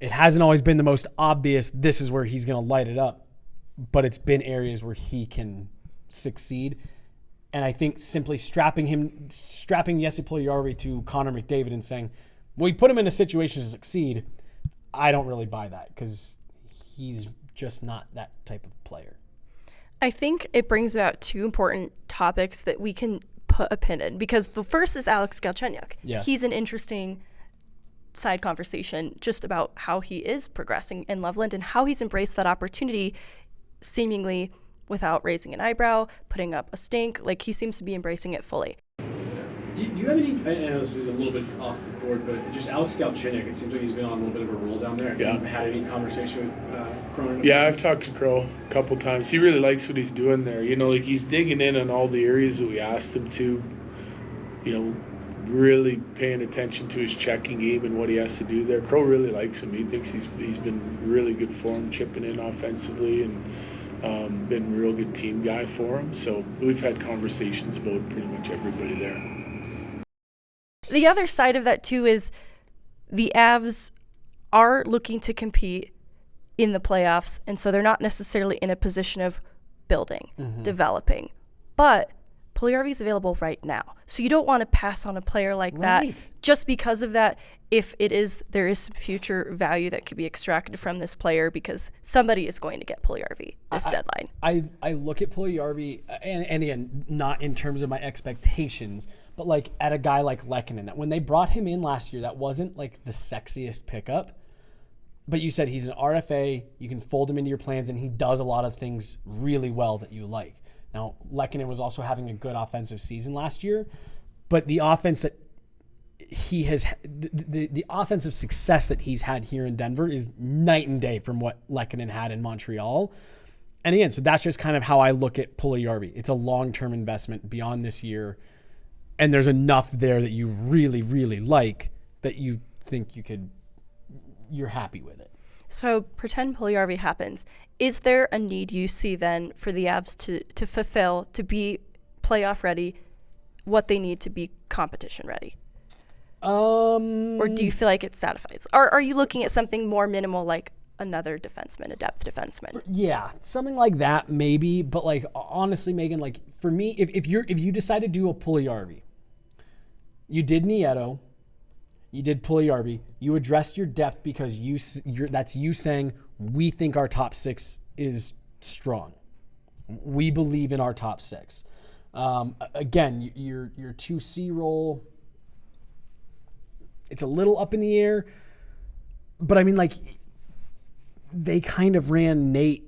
it hasn't always been the most obvious, this is where he's going to light it up, but it's been areas where he can succeed. And I think simply strapping Jesse Puljujarvi to Connor McDavid and saying, we put him in a situation to succeed, I don't really buy that because he's just not that type of player. I think it brings about two important topics that we can put a pin in, because the first is Alex Galchenyuk. Yeah. He's an interesting side conversation just about how he is progressing in Loveland and how he's embraced that opportunity seemingly without raising an eyebrow, putting up a stink. Like, he seems to be embracing it fully. Do you have any, I know this is a little bit off the board, but just Alex Galchenyuk, it seems like he's been on a little bit of a roll down there. Yeah. Have you had any conversation with Cronin? Yeah, I've talked to Crow a couple times. He really likes what he's doing there. You know, like, he's digging in on all the areas that we asked him to, you know, really paying attention to his checking game and what he has to do there. Crow really likes him. He thinks he's been really good for him, chipping in offensively, and been a real good team guy for him. So we've had conversations about pretty much everybody there. The other side of that, too, is the Avs are looking to compete in the playoffs, and so they're not necessarily in a position of building, developing. But Puljujarvi's available right now. So you don't want to pass on a player like that just because of that. If there is some future value that could be extracted from this player, because somebody is going to get Puljujarvi this deadline. I look at Puljujarvi, and again, not in terms of my expectations, but like at a guy like Lehkonen, that when they brought him in last year, that wasn't like the sexiest pickup. But you said he's an RFA, you can fold him into your plans, and he does a lot of things really well that you like. Now, Lehkonen was also having a good offensive season last year, but the offense that he has, the offensive success that he's had here in Denver is night and day from what Lehkonen had in Montreal. And again, so that's just kind of how I look at Puljujarvi. It's a long-term investment beyond this year, and there's enough there that you really, really like that you think you're happy with it. So pretend Puljujarvi happens. Is there a need you see then for the Avs to fulfill, to be playoff ready, what they need to be competition ready? Or do you feel like it's satisfied? Or are you looking at something more minimal, like another defenseman, a depth defenseman? Yeah, something like that maybe. But like, honestly, Megan, like for me, if you decide to do a Puljujarvi, you did Nieto, you did Puljujarvi, you addressed your depth because that's you saying we think our top six is strong. We believe in our top six. Again, your 2C role, it's a little up in the air, but I mean, like, they kind of ran Nate,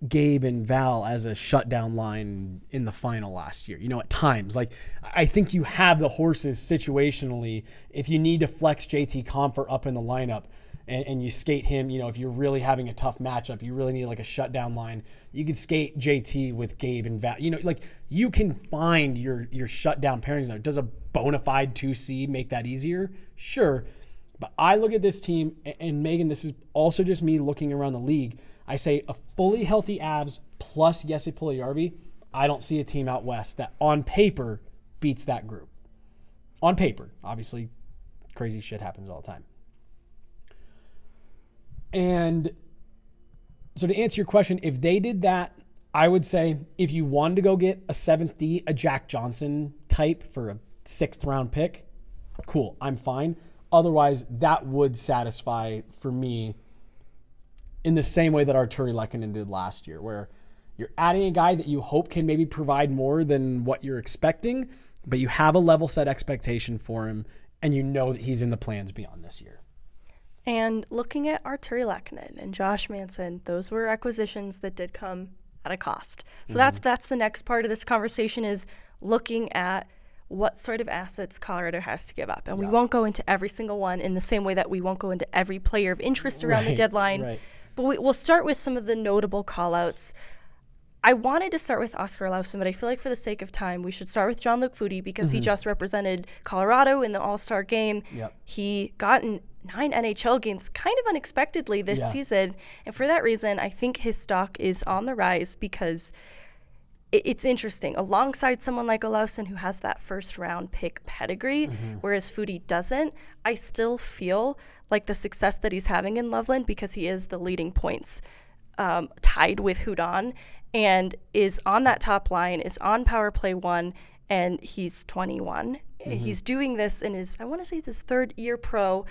Gabe, and Val as a shutdown line in the final last year. You know, at times, like, I think you have the horses situationally. If you need to flex JT Compher up in the lineup and you skate him, you know, if you're really having a tough matchup, you really need like a shutdown line, you could skate JT with Gabe and Val. You know, like, you can find your shutdown pairings there. Does a bona fide 2C make that easier? Sure. But I look at this team, and Megan, this is also just me looking around the league. I say a fully healthy Avs plus Jesse Puljujarvi, I don't see a team out west that on paper beats that group. On paper. Obviously, crazy shit happens all the time. And so to answer your question, if they did that, I would say if you wanted to go get a 7th D, a Jack Johnson type for a 6th round pick, cool, I'm fine. Otherwise, that would satisfy for me in the same way that Arturi Lehkonen did last year, where you're adding a guy that you hope can maybe provide more than what you're expecting, but you have a level set expectation for him, and you know that he's in the plans beyond this year. And looking at Arturi Lehkonen and Josh Manson, those were acquisitions that did come at a cost. So that's the next part of this conversation, is looking at what sort of assets Colorado has to give up. And we won't go into every single one in the same way that we won't go into every player of interest around the deadline. Right. But we'll start with some of the notable call-outs. I wanted to start with Oscar Lausson, but I feel like for the sake of time, we should start with Jean-Luc Foudy because he just represented Colorado in the All-Star game. Yep. He got in 9 NHL games kind of unexpectedly this season. And for that reason, I think his stock is on the rise because it's interesting. Alongside someone like Olausson who has that first-round pick pedigree, whereas Foudy doesn't, I still feel like the success that he's having in Loveland because he is the leading points tied with Hudon and is on that top line, is on power play 1, and he's 21. He's doing this in his, I want to say it's his 3rd year pro.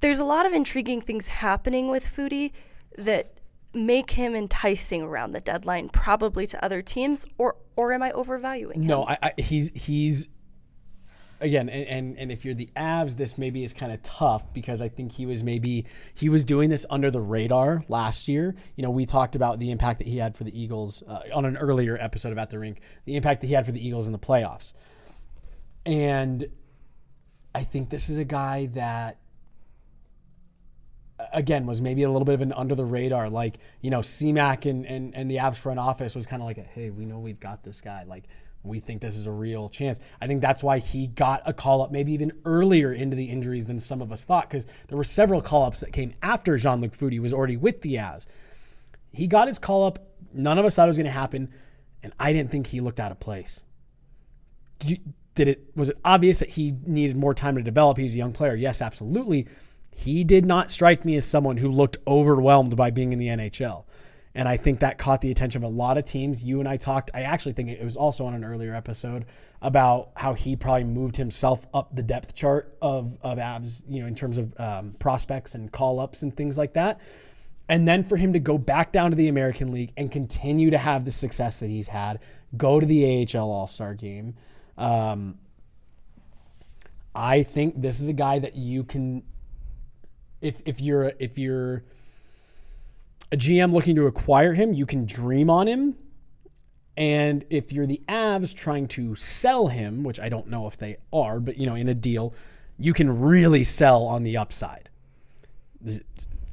There's a lot of intriguing things happening with Foudy that make him enticing around the deadline, probably to other teams, or am I overvaluing him? No, he's again, and if you're the Avs, this maybe is kind of tough because I think he was doing this under the radar last year. You know, we talked about the impact that he had for the Eagles on an earlier episode of At the Rink, the impact that he had for the Eagles in the playoffs. And I think this is a guy that, again, was maybe a little bit of an under the radar, like, you know, CMAC and the Avs front office was kind of like, hey, we know we've got this guy. Like, we think this is a real chance. I think that's why he got a call-up maybe even earlier into the injuries than some of us thought, because there were several call-ups that came after Jean-Luc Foudy was already with the Avs. He got his call-up. None of us thought it was going to happen, and I didn't think he looked out of place. Was it obvious that he needed more time to develop? He's a young player. Yes, absolutely. He did not strike me as someone who looked overwhelmed by being in the NHL. And I think that caught the attention of a lot of teams. You and I talked, I actually think it was also on an earlier episode, about how he probably moved himself up the depth chart of Avs, you know, in terms of prospects and call-ups and things like that. And then for him to go back down to the American League and continue to have the success that he's had, go to the AHL All-Star game. I think this is a guy that you can, if you're a GM looking to acquire him, you can dream on him. And if you're the Avs trying to sell him, which I don't know if they are, but, you know, in a deal, you can really sell on the upside.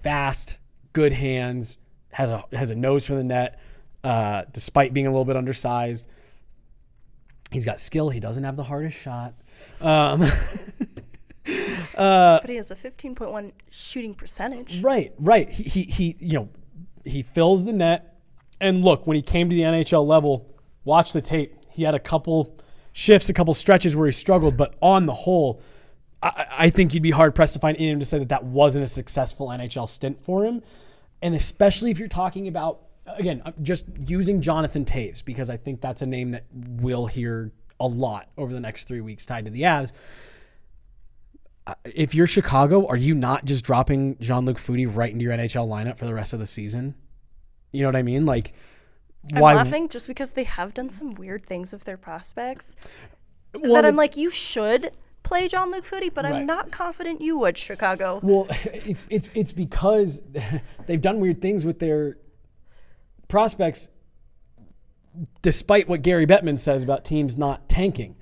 Fast, good hands, has a nose for the net, despite being a little bit undersized. He's got skill. He doesn't have the hardest shot. But he has a 15.1 shooting percentage. Right. He fills the net. And look, when he came to the NHL level, watch the tape. He had a couple shifts, a couple stretches where he struggled, but on the whole, I think you'd be hard pressed to find anyone to say that wasn't a successful NHL stint for him. And especially if you're talking about, again, just using Jonathan Toews, because I think that's a name that we'll hear a lot over the next 3 weeks tied to the Avs. If you're Chicago, are you not just dropping Jean-Luc Foudy right into your NHL lineup for the rest of the season? You know what I mean? Like, why? I'm laughing just because they have done some weird things with their prospects that I'm like, you should play Jean-Luc Foudy, but I'm not confident you would, Chicago. Well, it's because they've done weird things with their prospects, despite what Gary Bettman says about teams not tanking.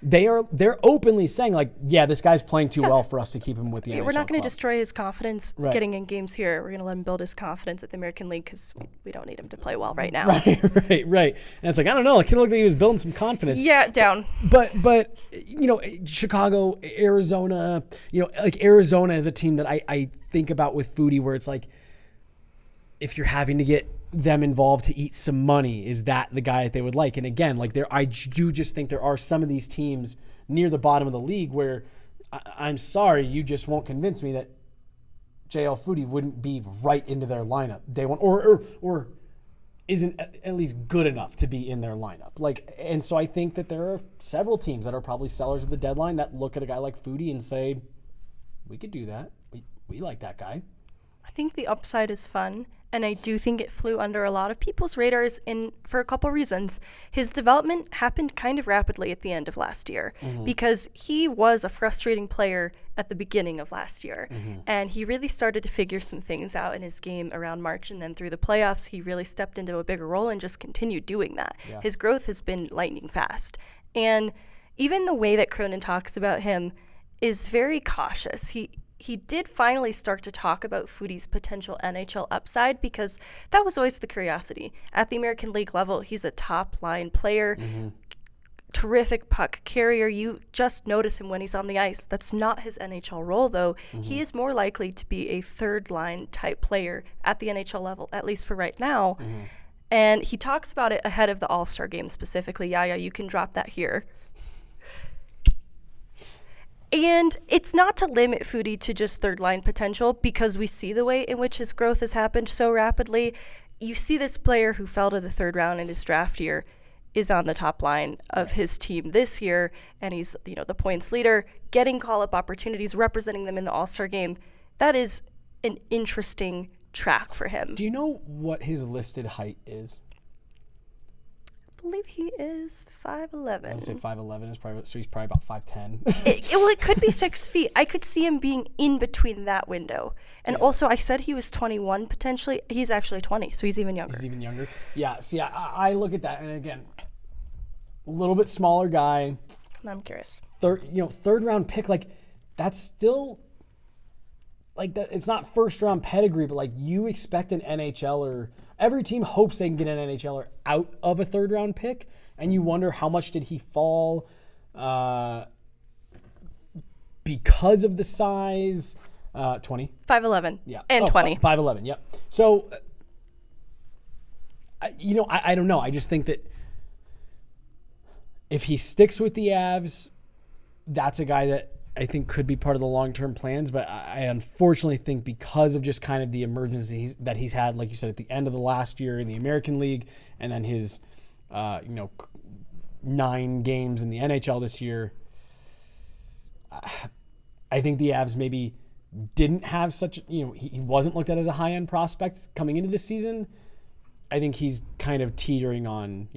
They're openly saying, like, yeah, this guy's playing too well for us to keep him with the NHL We're not going to club. destroy his confidence getting in games here. We're going to let him build his confidence at the American League because we don't need him to play well right now. Right. And it's like, I don't know. It kind of looked like he was building some confidence. Yeah, down. But you know, Chicago, Arizona, you know, like Arizona is a team that I think about with Foudy, where it's like, if you're having to get them involved to eat some money, is that the guy that they would like? And again, like, I do just think there are some of these teams near the bottom of the league where I'm sorry, you just won't convince me that JL Foudy wouldn't be right into their lineup day one, or isn't at least good enough to be in their lineup. Like, and so I think that there are several teams that are probably sellers at the deadline that look at a guy like Foudy and say, we could do that. We like that guy. I think the upside is fun, and I do think it flew under a lot of people's radars for a couple reasons. His development happened kind of rapidly at the end of last year because he was a frustrating player at the beginning of last year, and he really started to figure some things out in his game around March, and then through the playoffs, he really stepped into a bigger role and just continued doing that. Yeah. His growth has been lightning fast, and even the way that Cronin talks about him is very cautious. he did finally start to talk about Foodie's potential NHL upside, because that was always the curiosity. At the American League level, he's a top-line player, terrific puck carrier. You just notice him when he's on the ice. That's not his NHL role, though. He is more likely to be a third-line type player at the NHL level, at least for right now. And he talks about it ahead of the All-Star game specifically. Yeah, you can drop that here. And it's not to limit Foodie to just third-line potential, because we see the way in which his growth has happened so rapidly. You see this player who fell to the third round in his draft year is on the top line of his team this year, and he's the points leader, getting call-up opportunities, representing them in the All-Star game. That is an interesting track for him. Do you know what his listed height is? I believe he is 5'11". I would say 5'11" is probably, so he's probably about 5'10". It could be 6 feet. I could see him being in between that window. And also, I said he was 21 potentially. He's actually 20, so he's even younger. He's even younger. Yeah, see, I look at that, and again, a little bit smaller guy. I'm curious. Third round pick, like, that's still, like, that. It's not first round pedigree, but like, you expect an NHLer. Every team hopes they can get an NHLer out of a third round pick, and you wonder how much did he fall because of the size. 20. 5'11". Yeah. And 20. 5'11". Yep. So, I don't know. I just think that if he sticks with the Avs, that's a guy that I think could be part of the long-term plans. But I unfortunately think, because of just kind of the emergency that he's had, like you said, at the end of the last year in the American League, and then his 9 games in the NHL this year, I think the Avs maybe didn't have such, he wasn't looked at as a high-end prospect coming into this season. I think he's kind of teetering on,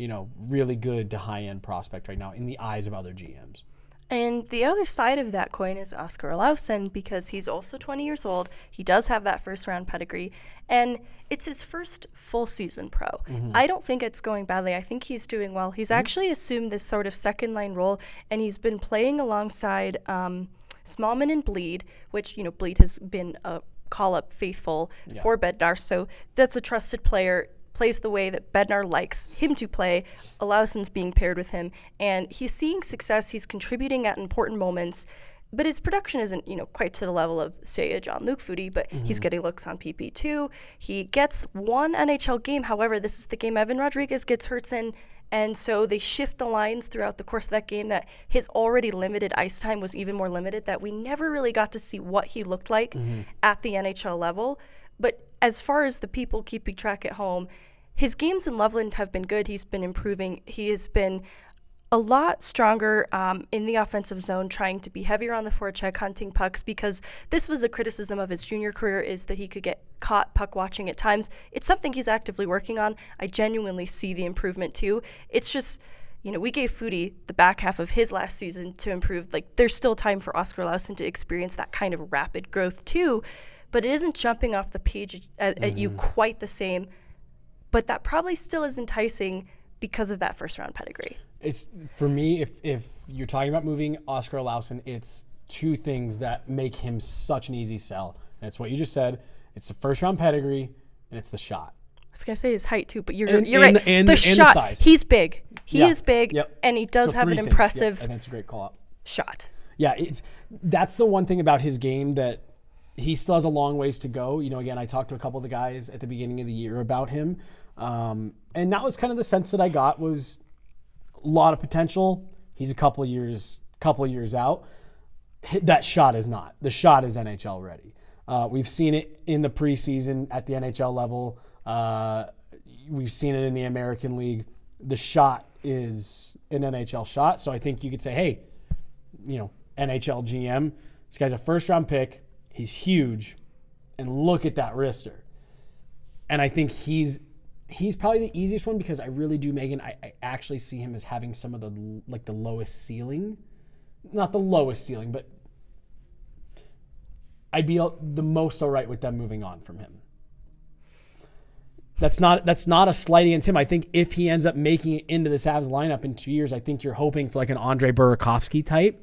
really good to high-end prospect right now in the eyes of other GMs. And the other side of that coin is Oskar Olausson, because he's also 20 years old. He does have that first-round pedigree, and it's his first full season pro. I don't think it's going badly. I think he's doing well. He's actually assumed this sort of second-line role, and he's been playing alongside Smallman and Bleed, which, Bleed has been a call-up faithful for Bednar, so that's a trusted player. Plays the way that Bednar likes him to play. Olausson's being paired with him, and he's seeing success. He's contributing at important moments, but his production isn't, quite to the level of, say, a Jean-Luc Foodie, but he's getting looks on PP2. He gets one NHL game. However, this is the game Evan Rodriguez gets hurt in, and so they shift the lines throughout the course of that game, that his already limited ice time was even more limited, that we never really got to see what he looked like at the NHL level. But as far as the people keeping track at home, his games in Loveland have been good. He's been improving. He has been a lot stronger in the offensive zone, trying to be heavier on the forecheck, hunting pucks, because this was a criticism of his junior career, is that he could get caught puck watching at times. It's something he's actively working on. I genuinely see the improvement too. It's just, we gave Foodie the back half of his last season to improve. Like, there's still time for Oskar Olausson to experience that kind of rapid growth too, but it isn't jumping off the page at you quite the same. But that probably still is enticing because of that first-round pedigree. It's, for me, if you're talking about moving Oskar Olausson, it's 2 things that make him such an easy sell. And it's what you just said. It's the first-round pedigree, and it's the shot. I was going to say his height, too, but you're right. And the shot, size. he's big. He is big, and he does have an impressive and that's a great call-up. Shot. Yeah, that's the one thing about his game that he still has a long ways to go. Again, I talked to a couple of the guys at the beginning of the year about him. And that was kind of the sense that I got, was a lot of potential. He's a couple of years out. That shot is not. The shot is NHL ready. We've seen it in the preseason at the NHL level. We've seen it in the American League. The shot is an NHL shot. So I think you could say, hey, NHL GM, this guy's a first-round pick. He's huge. And look at that wrister. And I think he's probably the easiest one, because I really do, Meghan, I actually see him as having some of the lowest ceiling. Not the lowest ceiling, but I'd be the most all right with them moving on from him. That's not a slight against him. I think if he ends up making it into this Avs lineup in 2 years, I think you're hoping for like an Andre Burakovsky type.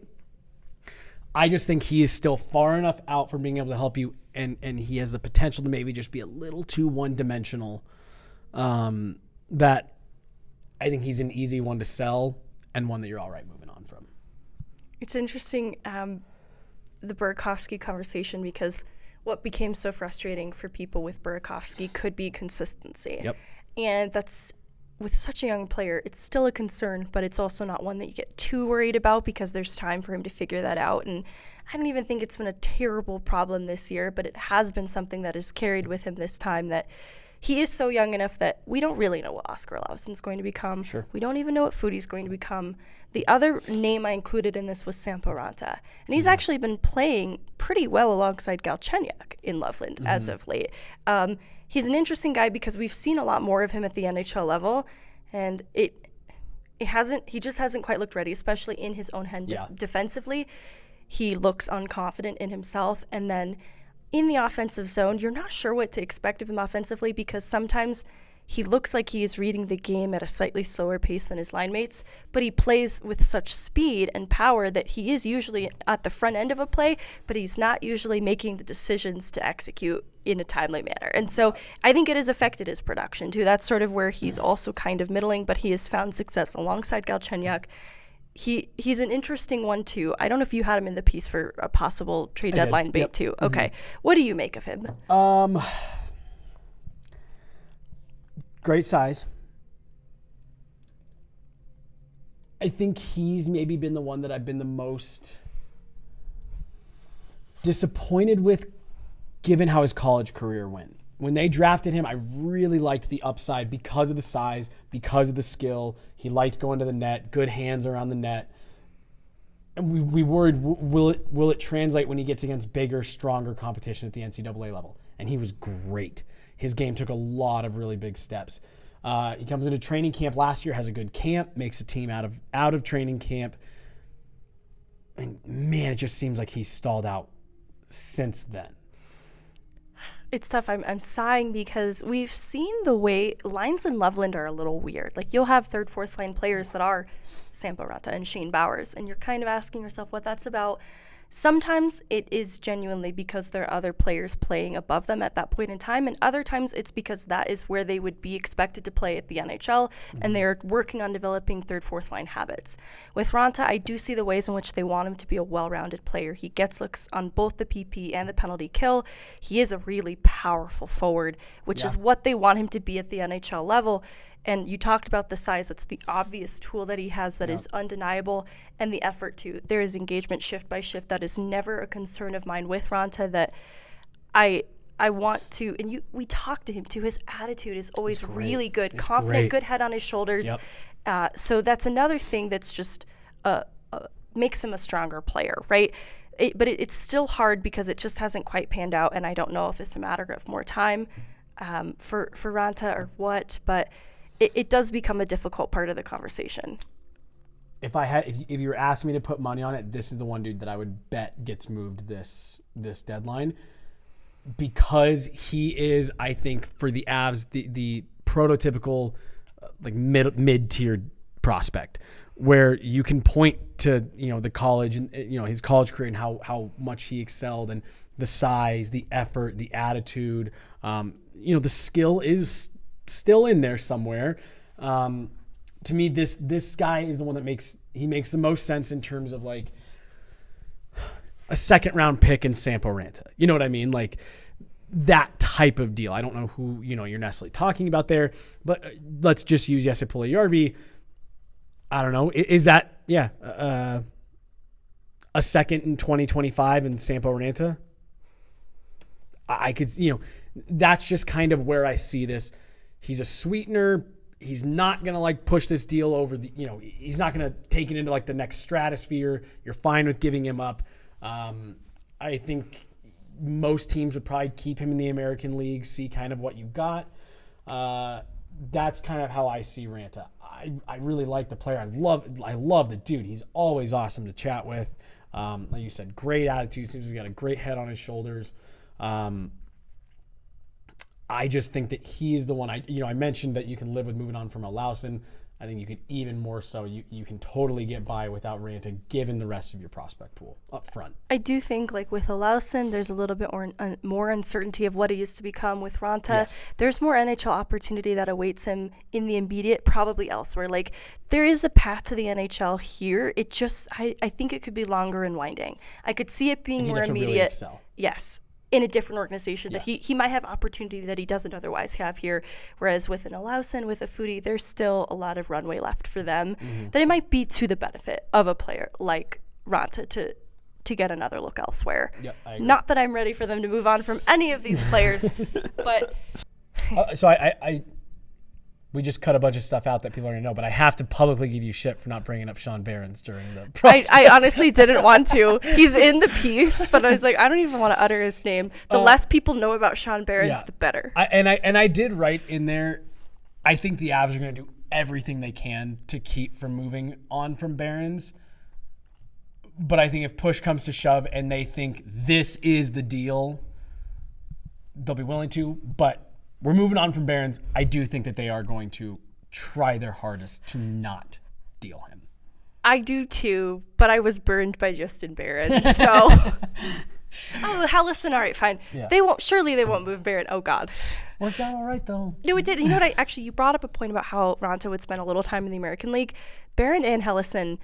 I just think he is still far enough out from being able to help you, and he has the potential to maybe just be a little too one-dimensional, that I think he's an easy one to sell and one that you're all right moving on from. It's interesting, the Burakovsky conversation, because what became so frustrating for people with Burakovsky could be consistency. Yep. And that's, with such a young player, it's still a concern, but it's also not one that you get too worried about because there's time for him to figure that out. And I don't even think it's been a terrible problem this year, but it has been something that has carried with him this time, that he is so young enough that we don't really know what Oscar Lauson's going to become. Sure. We don't even know what Foodie's going to become. The other name I included in this was Sampo Ranta, and he's actually been playing pretty well alongside Galchenyuk in Loveland as of late. He's an interesting guy because we've seen a lot more of him at the NHL level, and he just hasn't quite looked ready, especially in his own end defensively. He looks unconfident in himself, and then in the offensive zone, you're not sure what to expect of him offensively because sometimes he looks like he is reading the game at a slightly slower pace than his line mates, but he plays with such speed and power that he is usually at the front end of a play, but he's not usually making the decisions to execute in a timely manner. And so I think it has affected his production too. That's sort of where he's also kind of middling, but he has found success alongside Galchenyuk. He's an interesting one too. I don't know if you had him in the piece for a possible trade deadline bait too. Okay. What do you make of him? Great size. I think he's maybe been the one that I've been the most disappointed with given how his college career went. When they drafted him, I really liked the upside because of the size, because of the skill. He liked going to the net, good hands around the net. And we worried, will it translate when he gets against bigger, stronger competition at the NCAA level? And he was great. His game took a lot of really big steps. He comes into training camp last year, has a good camp, makes a team out of training camp. And man, it just seems like he's stalled out since then. It's tough. I'm sighing because we've seen the way lines in Loveland are a little weird. Like, you'll have third, fourth line players that are Sampo Ranta and Shane Bowers, and you're kind of asking yourself what that's about. Sometimes it is genuinely because there are other players playing above them at that point in time, and other times it's because that is where they would be expected to play at the NHL, and they're working on developing third, fourth line habits. With Ranta, I do see the ways in which they want him to be a well-rounded player. He gets looks on both the PP and the penalty kill. He is a really powerful forward, which is what they want him to be at the NHL level. And you talked about the size. It's the obvious tool that he has that is undeniable, and the effort too. There is engagement shift by shift. That is never a concern of mine with Ranta, that I want to, and we talked to him too. His attitude is always really good, confident, good head on his shoulders. So that's another thing that's just makes him a stronger player, right? But it's still hard because it just hasn't quite panned out, and I don't know if it's a matter of more time for Ranta or what, but it does become a difficult part of the conversation. If you were asking me to put money on it, this is the one dude that I would bet gets moved this deadline, because he is, I think, for the Avs, the prototypical like mid-tier prospect, where you can point to the college and his college career and how much he excelled, and the size, the effort, the attitude, the skill is still in there somewhere. To me, this guy is the one that makes the most sense in terms of like a second round pick in Sampo Ranta. You know what I mean? Like that type of deal. I don't know who you're necessarily talking about there, but let's just use Jesse Puljujarvi. I don't know. Is that a second in 2025 in Sampo Ranta? I could, that's just kind of where I see this. He's a sweetener. He's not going to push this deal over he's not going to take it into the next stratosphere. You're fine with giving him up. I think most teams would probably keep him in the American League, see kind of what you've got. That's kind of how I see Ranta. I really like the player. I love the dude. He's always awesome to chat with. Like you said, great attitude. Seems he's got a great head on his shoulders. I just think that he's the one. I mentioned that you can live with moving on from Olausson. I think you can even more so, you can totally get by without Ranta given the rest of your prospect pool up front. I do think, like with Olausson, there's a little bit more uncertainty of what he is to become. With Ranta, Yes. there's more NHL opportunity that awaits him in the immediate, probably elsewhere. Like, there is a path to the NHL here. It just, I think it could be longer and winding. I could see it being He'd more have to really immediate. excel. Yes. In a different organization that Yes. he might have opportunity that he doesn't otherwise have here. Whereas with an Olausson, with a Foudy, there's still a lot of runway left for them that it might be to the benefit of a player like Ranta to get another look elsewhere. Yep, I agree. Not that I'm ready for them to move on from any of these players, but So we just cut a bunch of stuff out that people are going to know, but I have to publicly give you shit for not bringing up Sean Behrens during the process. I honestly didn't want to. He's in the piece, but I was like, I don't even want to utter his name. The less people know about Sean Behrens, the better. I did write in there, I think the Avs are going to do everything they can to keep from moving on from Behrens. But I think if push comes to shove and they think this is the deal, they'll be willing to. But we're moving on from Behrens. I do think that they are going to try their hardest to not deal him. I do too, but I was burned by Justin Barron. So, listen, all right, fine. Yeah. They won't move Barron. Oh God. Worked out all right though. No, it did. You know what? You brought up a point about how Ranta would spend a little time in the American League. Barron and Helleson,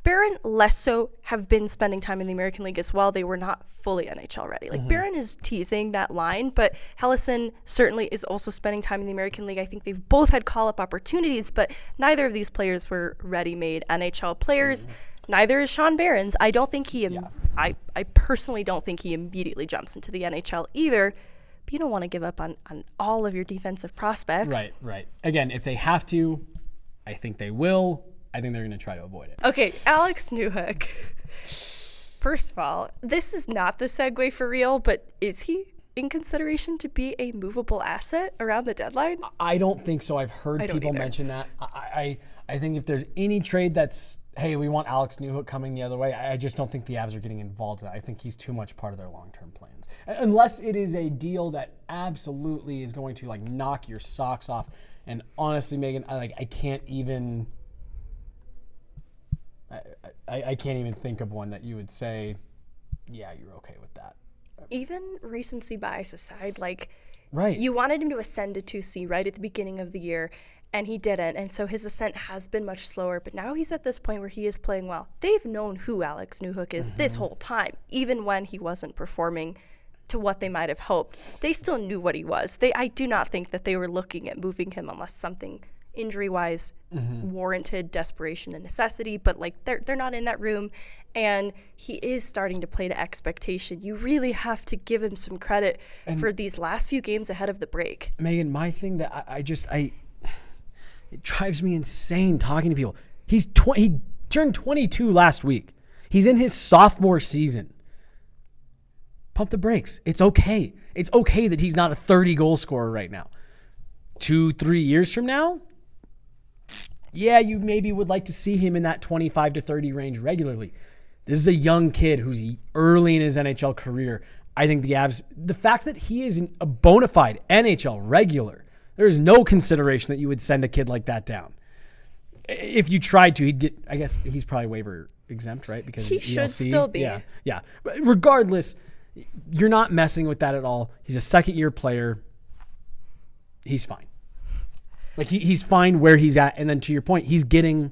Barron less so have been spending time in the American League as well. They were not fully NHL ready. Like Barron is teasing that line, but Helleson certainly is also spending time in the American League. I think they've both had call-up opportunities, but neither of these players were ready-made NHL players. Neither is Sean Behrens. I don't think I personally don't think he immediately jumps into the NHL either. But you don't want to give up on all of your defensive prospects. Right. Again, if they have to, I think they will. I think they're going to try to avoid it. Okay, Alex Newhook. First of all, this is not the segue for real, but is he in consideration to be a movable asset around the deadline? I don't think so. I've heard people mention that. I think if there's any trade that's, hey, we want Alex Newhook coming the other way, I just don't think the Avs are getting involved in that. I think he's too much part of their long-term plans. Unless it is a deal that absolutely is going to like knock your socks off. And honestly, Meghan, I can't even... I can't even think of one that you would say, yeah, you're okay with that. Even recency bias aside, right. You wanted him to ascend to 2C right at the beginning of the year, and he didn't. And so his ascent has been much slower, but now he's at this point where he is playing well. They've known who Alex Newhook is this whole time, even when he wasn't performing to what they might have hoped. They still knew what he was. I do not think that they were looking at moving him unless something injury-wise warranted desperation and necessity, but they're not in that room, and he is starting to play to expectation. You really have to give him some credit for these last few games ahead of the break. Meghan, my thing that it drives me insane talking to people. He turned 22 last week. He's in his sophomore season. Pump the brakes. It's okay. It's okay that he's not a 30-goal scorer right now. 2-3 years from now, yeah, you maybe would like to see him in that 25 to 30 range regularly. This is a young kid who's early in his NHL career. I think the Avs, the fact that he is a bona fide NHL regular, there is no consideration that you would send a kid like that down. If you tried to, he'd get, I guess he's probably waiver exempt, right? Because he should still be. Yeah. But regardless, you're not messing with that at all. He's a second-year player. He's fine. He's fine where he's at. And then to your point, he's getting,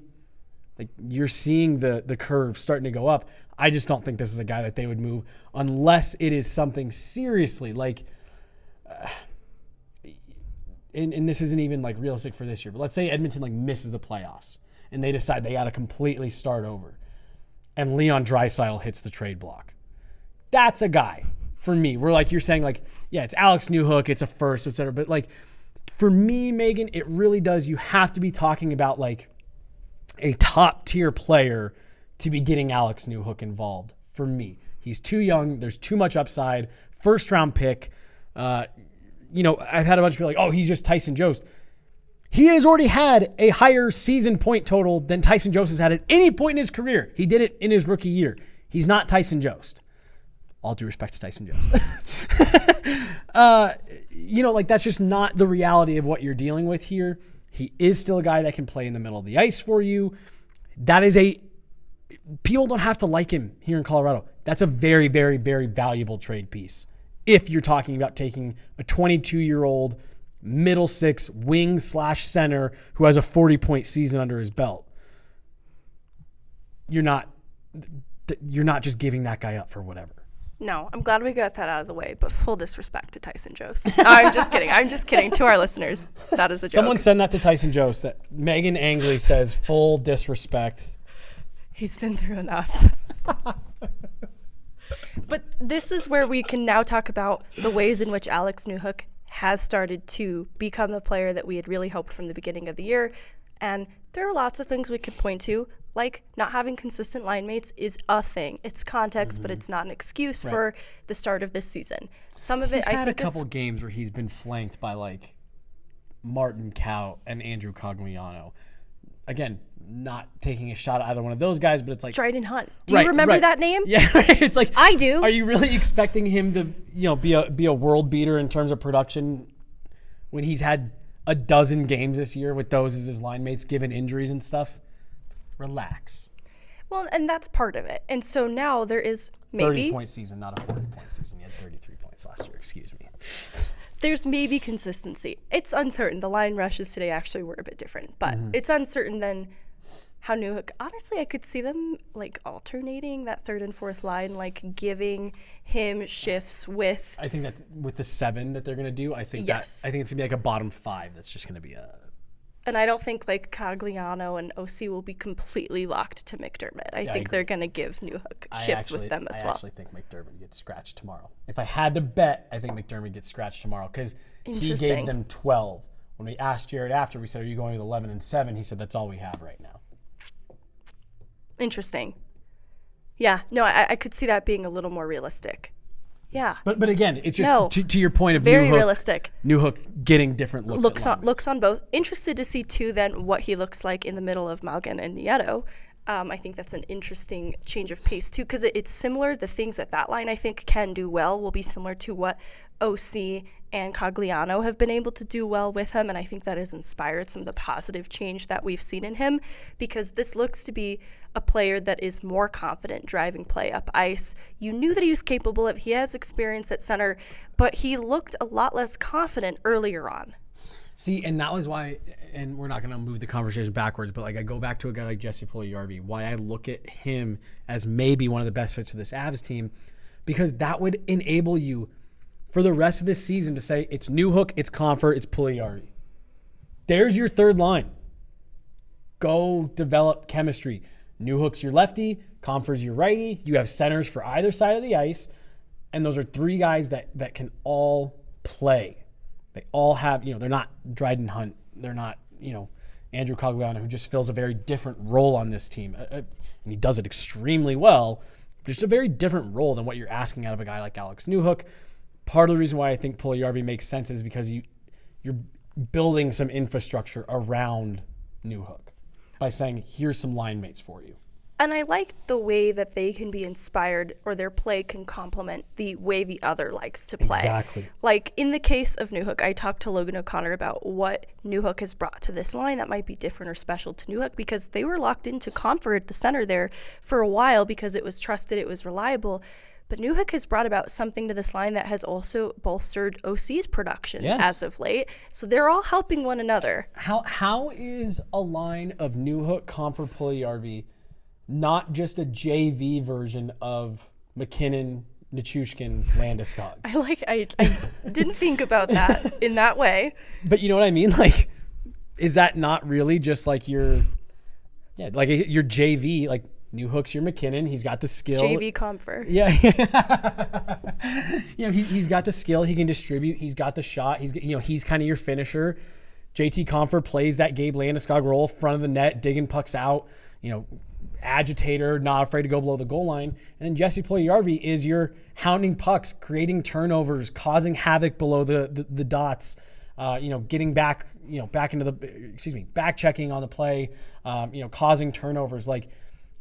you're seeing the curve starting to go up. I just don't think this is a guy that they would move unless it is something seriously and this isn't even realistic for this year, but let's say Edmonton misses the playoffs and they decide they got to completely start over and Leon Draisaitl hits the trade block. That's a guy for me. We're you're saying yeah, it's Alex Newhook, it's a first, et cetera. But for me, Meghan, it really does. You have to be talking about a top tier player to be getting Alex Newhook involved. For me, he's too young. There's too much upside. First round pick. I've had a bunch of people oh, he's just Tyson Jost. He has already had a higher season point total than Tyson Jost has had at any point in his career. He did it in his rookie year. He's not Tyson Jost. All due respect to Tyson Jost. That's just not the reality of what you're dealing with here. He is still a guy that can play in the middle of the ice for you. People don't have to like him here in Colorado. That's a very, very, very valuable trade piece. If you're talking about taking a 22-year-old middle six wing/center who has a 40-point season under his belt, you're not just giving that guy up for whatever. No, I'm glad we got that out of the way, but full disrespect to Tyson Jost. I'm just kidding. I'm just kidding. To our listeners, that is a joke. Someone send that to Tyson Jost, that Meghan Angley says full disrespect. He's been through enough. But this is where we can now talk about the ways in which Alex Newhook has started to become the player that we had really hoped from the beginning of the year. And there are lots of things we could point to, like not having consistent line mates is a thing. It's context, but it's not an excuse for the start of this season. Some of it, He's I had think, a couple games where he's been flanked by Martin Kaut and Andrew Cogliano. Again, not taking a shot at either one of those guys, but it's like Dryden Hunt. Do you remember that name? Yeah, it's like I do. Are you really expecting him to, be a world beater in terms of production when he's had a dozen games this year with those as his line mates given injuries and stuff? Relax. Well, and that's part of it. And so now there is maybe 30-point season, not a 40-point season. He had 33 points last year. Excuse me. There's maybe consistency. It's uncertain. The line rushes today actually were a bit different, but it's uncertain than how Newhook. Honestly, I could see them alternating that third and fourth line, giving him shifts with. I think that with the 7 that they're gonna do, I think it's gonna be like a bottom 5. That's just gonna be a. And I don't think Cogliano and OC will be completely locked to McDermott. I think they're gonna give Newhook shifts with them as well. I actually think McDermott gets scratched tomorrow. If I had to bet, I think McDermott gets scratched tomorrow because he gave them 12. When we asked Jared after, we said, "Are you going with 11 and 7?" He said, "That's all we have right now." Interesting. Yeah, no, I could see that being a little more realistic. Yeah. But again, it's just to your point of very Newhook, realistic. Newhook getting different looks on both. Interested to see too then what he looks like in the middle of Malgin and Nieto. I think that's an interesting change of pace too, because it's similar. The things that line I think can do well will be similar to what OC and Cogliano have been able to do well with him, and I think that has inspired some of the positive change that we've seen in him, because this looks to be a player that is more confident driving play up ice. You knew that he was capable of. He has experience at center, but he looked a lot less confident earlier on. See, and that was why, and we're not going to move the conversation backwards, but I go back to a guy like Jesse Puljujarvi, why I look at him as maybe one of the best fits for this Avs team, because that would enable you for the rest of this season to say it's Newhook, it's Comfort, it's Puljujarvi. There's your third line. Go develop chemistry. Newhook's your lefty, Comfort's your righty. You have centers for either side of the ice, and those are 3 guys that can all play. They all have, they're not Dryden Hunt. They're not, Andrew Cogliano, who just fills a very different role on this team. And he does it extremely well. But it's a very different role than what you're asking out of a guy like Alex Newhook. Part of the reason why I think Puljujarvi makes sense is because you're building some infrastructure around Newhook by saying, here's some line mates for you. And I like the way that they can be inspired, or their play can complement the way the other likes to play. Exactly. Like in the case of Newhook, I talked to Logan O'Connor about what Newhook has brought to this line that might be different or special to Newhook, because they were locked into Comfort at the center there for a while because it was trusted, it was reliable. But Newhook has brought about something to this line that has also bolstered OC's production as of late. So they're all helping one another. How is a line of Newhook, Comfort, Puljujarvi not just a JV version of McKinnon, Nichushkin, Landeskog? I didn't think about that in that way. But you know what I mean? Is that not really just your JV? Newhook's your McKinnon. He's got the skill. JV Comfort. Yeah. He's got the skill. He can distribute. He's got the shot. He's kind of your finisher. JT Comfort plays that Gabe Landeskog role, front of the net, digging pucks out, agitator, not afraid to go below the goal line. And then Jesse Puljujarvi is your hounding pucks, creating turnovers, causing havoc below the dots, getting back into back checking on the play, causing turnovers.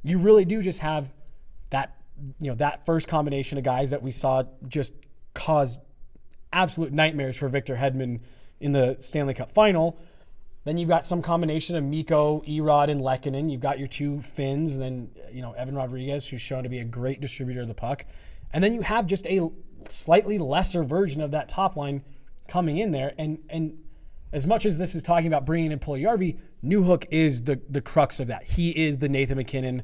You really do just have that, that first combination of guys that we saw just cause absolute nightmares for Victor Hedman in the Stanley Cup final. Then you've got some combination of Mikko, Erod, and Lehkonen. You've got your two Finns, and then Evan Rodriguez, who's shown to be a great distributor of the puck. And then you have just a slightly lesser version of that top line coming in there. And as much as this is talking about bringing in Puljujarvi, Newhook is the crux of that. He is the Nathan McKinnon.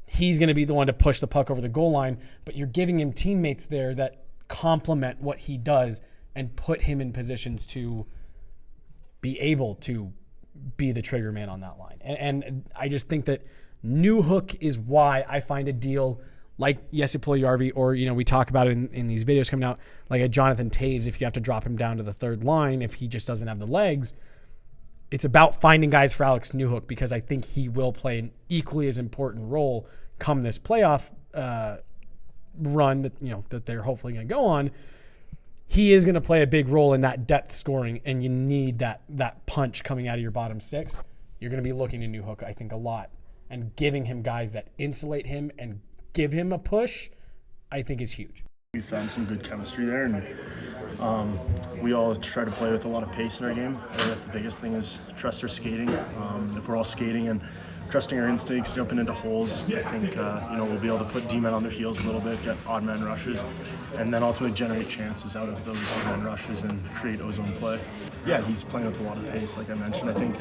He's going to be the one to push the puck over the goal line, but you're giving him teammates there that complement what he does and put him in positions to be able to be the trigger man on that line. And I just think that Newhook is why I find a deal like Jesse Puljujarvi, or, we talk about it in these videos coming out, like a Jonathan Taves, if you have to drop him down to the third line, if he just doesn't have the legs. It's about finding guys for Alex Newhook, because I think he will play an equally as important role come this playoff run that they're hopefully going to go on. He is going to play a big role in that depth scoring, and you need that punch coming out of your bottom six. You're going to be looking to Newhook, I think, a lot, and giving him guys that insulate him and give him a push, I think is huge. We found some good chemistry there, and we all try to play with a lot of pace in our game. I think that's the biggest thing, is trust our skating. If we're all skating and trusting our instincts, jumping into holes, I think we'll be able to put D-men on their heels a little bit, get odd man rushes, and then ultimately generate chances out of those odd man rushes and create ozone play. Yeah, he's playing with a lot of pace, like I mentioned. I think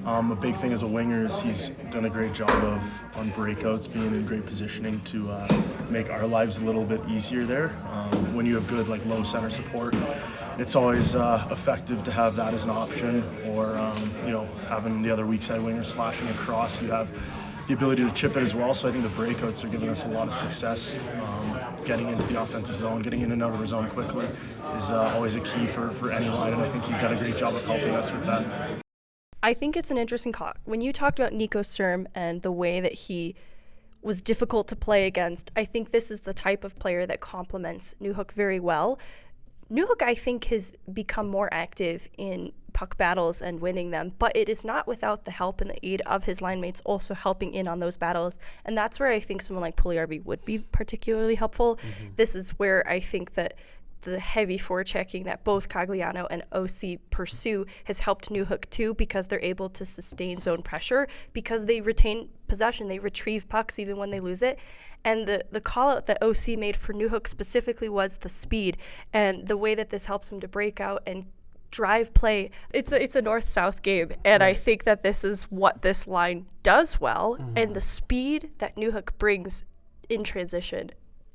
a big thing as a winger is he's done a great job of, on breakouts, being in great positioning to make our lives a little bit easier there. When you have good low center support, it's always effective to have that as an option, or having the other weak side winger slashing across. You have the ability to chip it as well. So I think the breakouts are giving us a lot of success. Getting into the offensive zone, getting in and out of our zone quickly is always a key for any line, and I think he's done a great job of helping us with that. I think it's an interesting call. When you talked about Nico Sturm and the way that he was difficult to play against, I think this is the type of player that complements Newhook very well. Newhook, I think, has become more active in puck battles and winning them, but it is not without the help and the aid of his line mates also helping in on those battles. And that's where I think someone like Puljujarvi would be particularly helpful. Mm-hmm. This is where I think that the heavy forechecking that both Cogliano and OC pursue has helped Newhook too, because they're able to sustain zone pressure, because they retain possession, they retrieve pucks even when they lose it. And the call out that OC made for Newhook specifically was the speed and the way that this helps him to break out and drive play. It's a north-south game, and right. I think that this is what this line does well, and the speed that Newhook brings in transition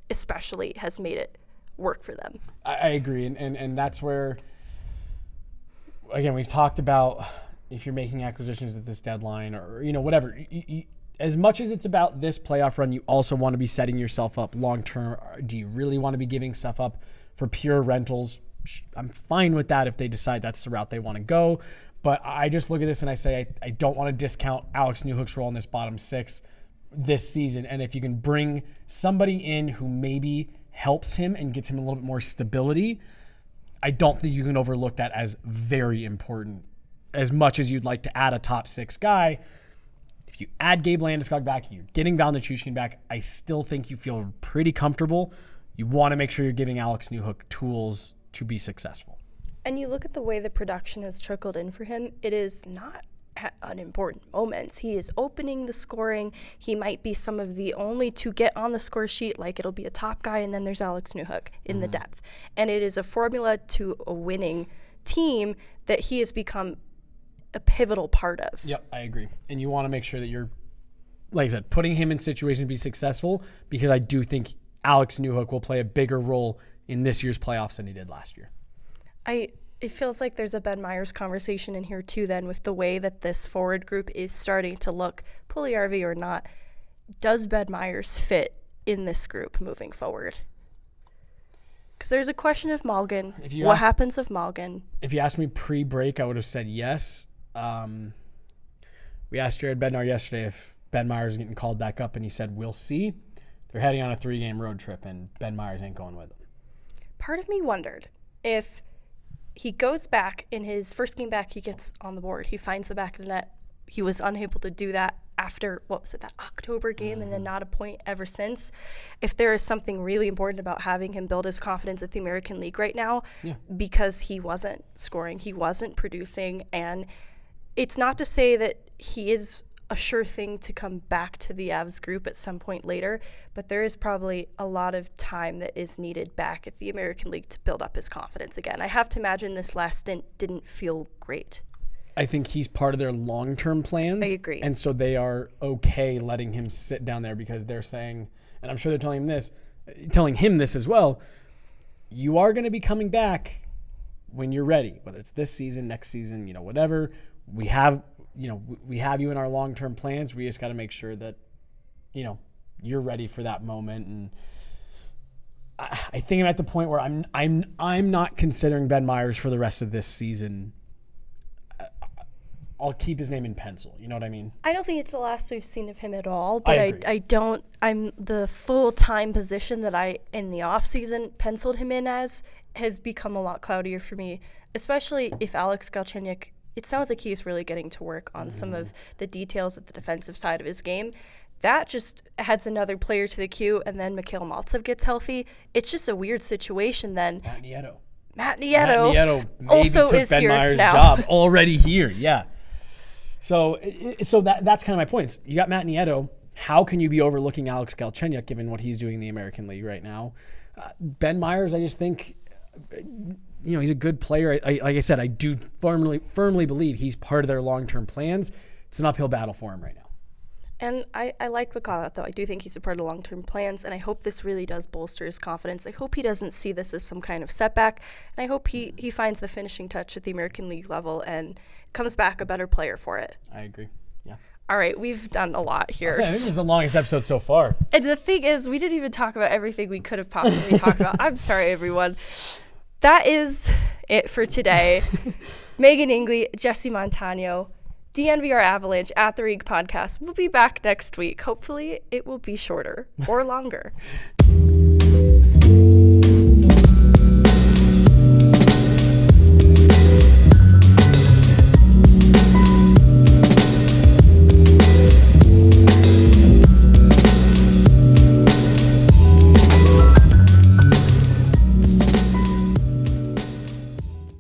especially has made it work for them. I agree, and that's where, again, we've talked about if you're making acquisitions at this deadline or whatever, as much as it's about this playoff run, you also want to be setting yourself up long term. Do you really want to be giving stuff up for pure rentals? I'm fine with that if they decide that's the route they want to go, but I just look at this and I say I don't want to discount Alex Newhook's role in this bottom six this season, and if you can bring somebody in who maybe helps him and gets him a little bit more stability, I don't think you can overlook that as very important. As much as you'd like to add a top six guy, if you add Gabe Landeskog back, you're getting Val Nichushkin back, I still think you feel pretty comfortable. You want to make sure you're giving Alex Newhook tools to be successful. And you look at the way the production has trickled in for him, it is not at unimportant moments. He is opening the scoring. He might be some of the only to get on the score sheet, like it'll be a top guy, and then there's Alex Newhook in the depth. And it is a formula to a winning team that he has become a pivotal part of. Yep, I agree. And you want to make sure that you're, like I said, putting him in situations to be successful, because I do think Alex Newhook will play a bigger role in this year's playoffs than he did last year. It feels like there's a Ben Myers conversation in here too then, with the way that this forward group is starting to look, Puljujarvi or not. Does Ben Myers fit in this group moving forward? Because there's a question of Malgin. What happens if Malgin? If you asked me pre-break, I would have said yes. We asked Jared Bednar yesterday if Ben Myers is getting called back up, and he said, we'll see. They're heading on a 3-game road trip, and Ben Myers ain't going with them. Part of me wondered if he goes back in his first game back, he gets on the board. He finds the back of the net. He was unable to do that after, that October game, and then not a point ever since. If there is something really important about having him build his confidence at the American League right now, because he wasn't scoring, he wasn't producing, and it's not to say that he is a sure thing to come back to the Avs group at some point later, but there is probably a lot of time that is needed back at the American League to build up his confidence again. I have to imagine this last stint didn't feel great. I think he's part of their long-term plans. I agree. And so they are okay letting him sit down there because they're saying, and I'm sure they're telling him this as well, you are going to be coming back when you're ready, whether it's this season, next season, whatever. We have you in our long-term plans. We just got to make sure that, you're ready for that moment. And I think I'm at the point where I'm not considering Ben Meyers for the rest of this season. I'll keep his name in pencil. You know what I mean? I don't think it's the last we've seen of him at all, but I'm the full-time position that I, in the offseason, penciled him in as has become a lot cloudier for me, especially if Alex Galchenyuk, it sounds like he's really getting to work on some of the details of the defensive side of his game. That just adds another player to the queue, and then Mikhail Maltsev gets healthy. It's just a weird situation then. Matt Nieto maybe also took is Ben here Meyers' now. job already here, yeah. So that's kind of my points. You got Matt Nieto. How can you be overlooking Alex Galchenyuk given what he's doing in the American League right now? Ben Meyers, I just think, he's a good player. Like I said, I do firmly believe he's part of their long-term plans. It's an uphill battle for him right now. And I like the call out, though. I do think he's a part of long-term plans, and I hope this really does bolster his confidence. I hope he doesn't see this as some kind of setback, and I hope he finds the finishing touch at the American League level and comes back a better player for it. I agree. Yeah. All right, we've done a lot here. I think this is the longest episode so far. And the thing is, we didn't even talk about everything we could have possibly talked about. I'm sorry, everyone. That is it for today. Meghan Angley, Jesse Montano, DNVR Avalanche at the Rink podcast. We'll be back next week. Hopefully, it will be shorter or longer.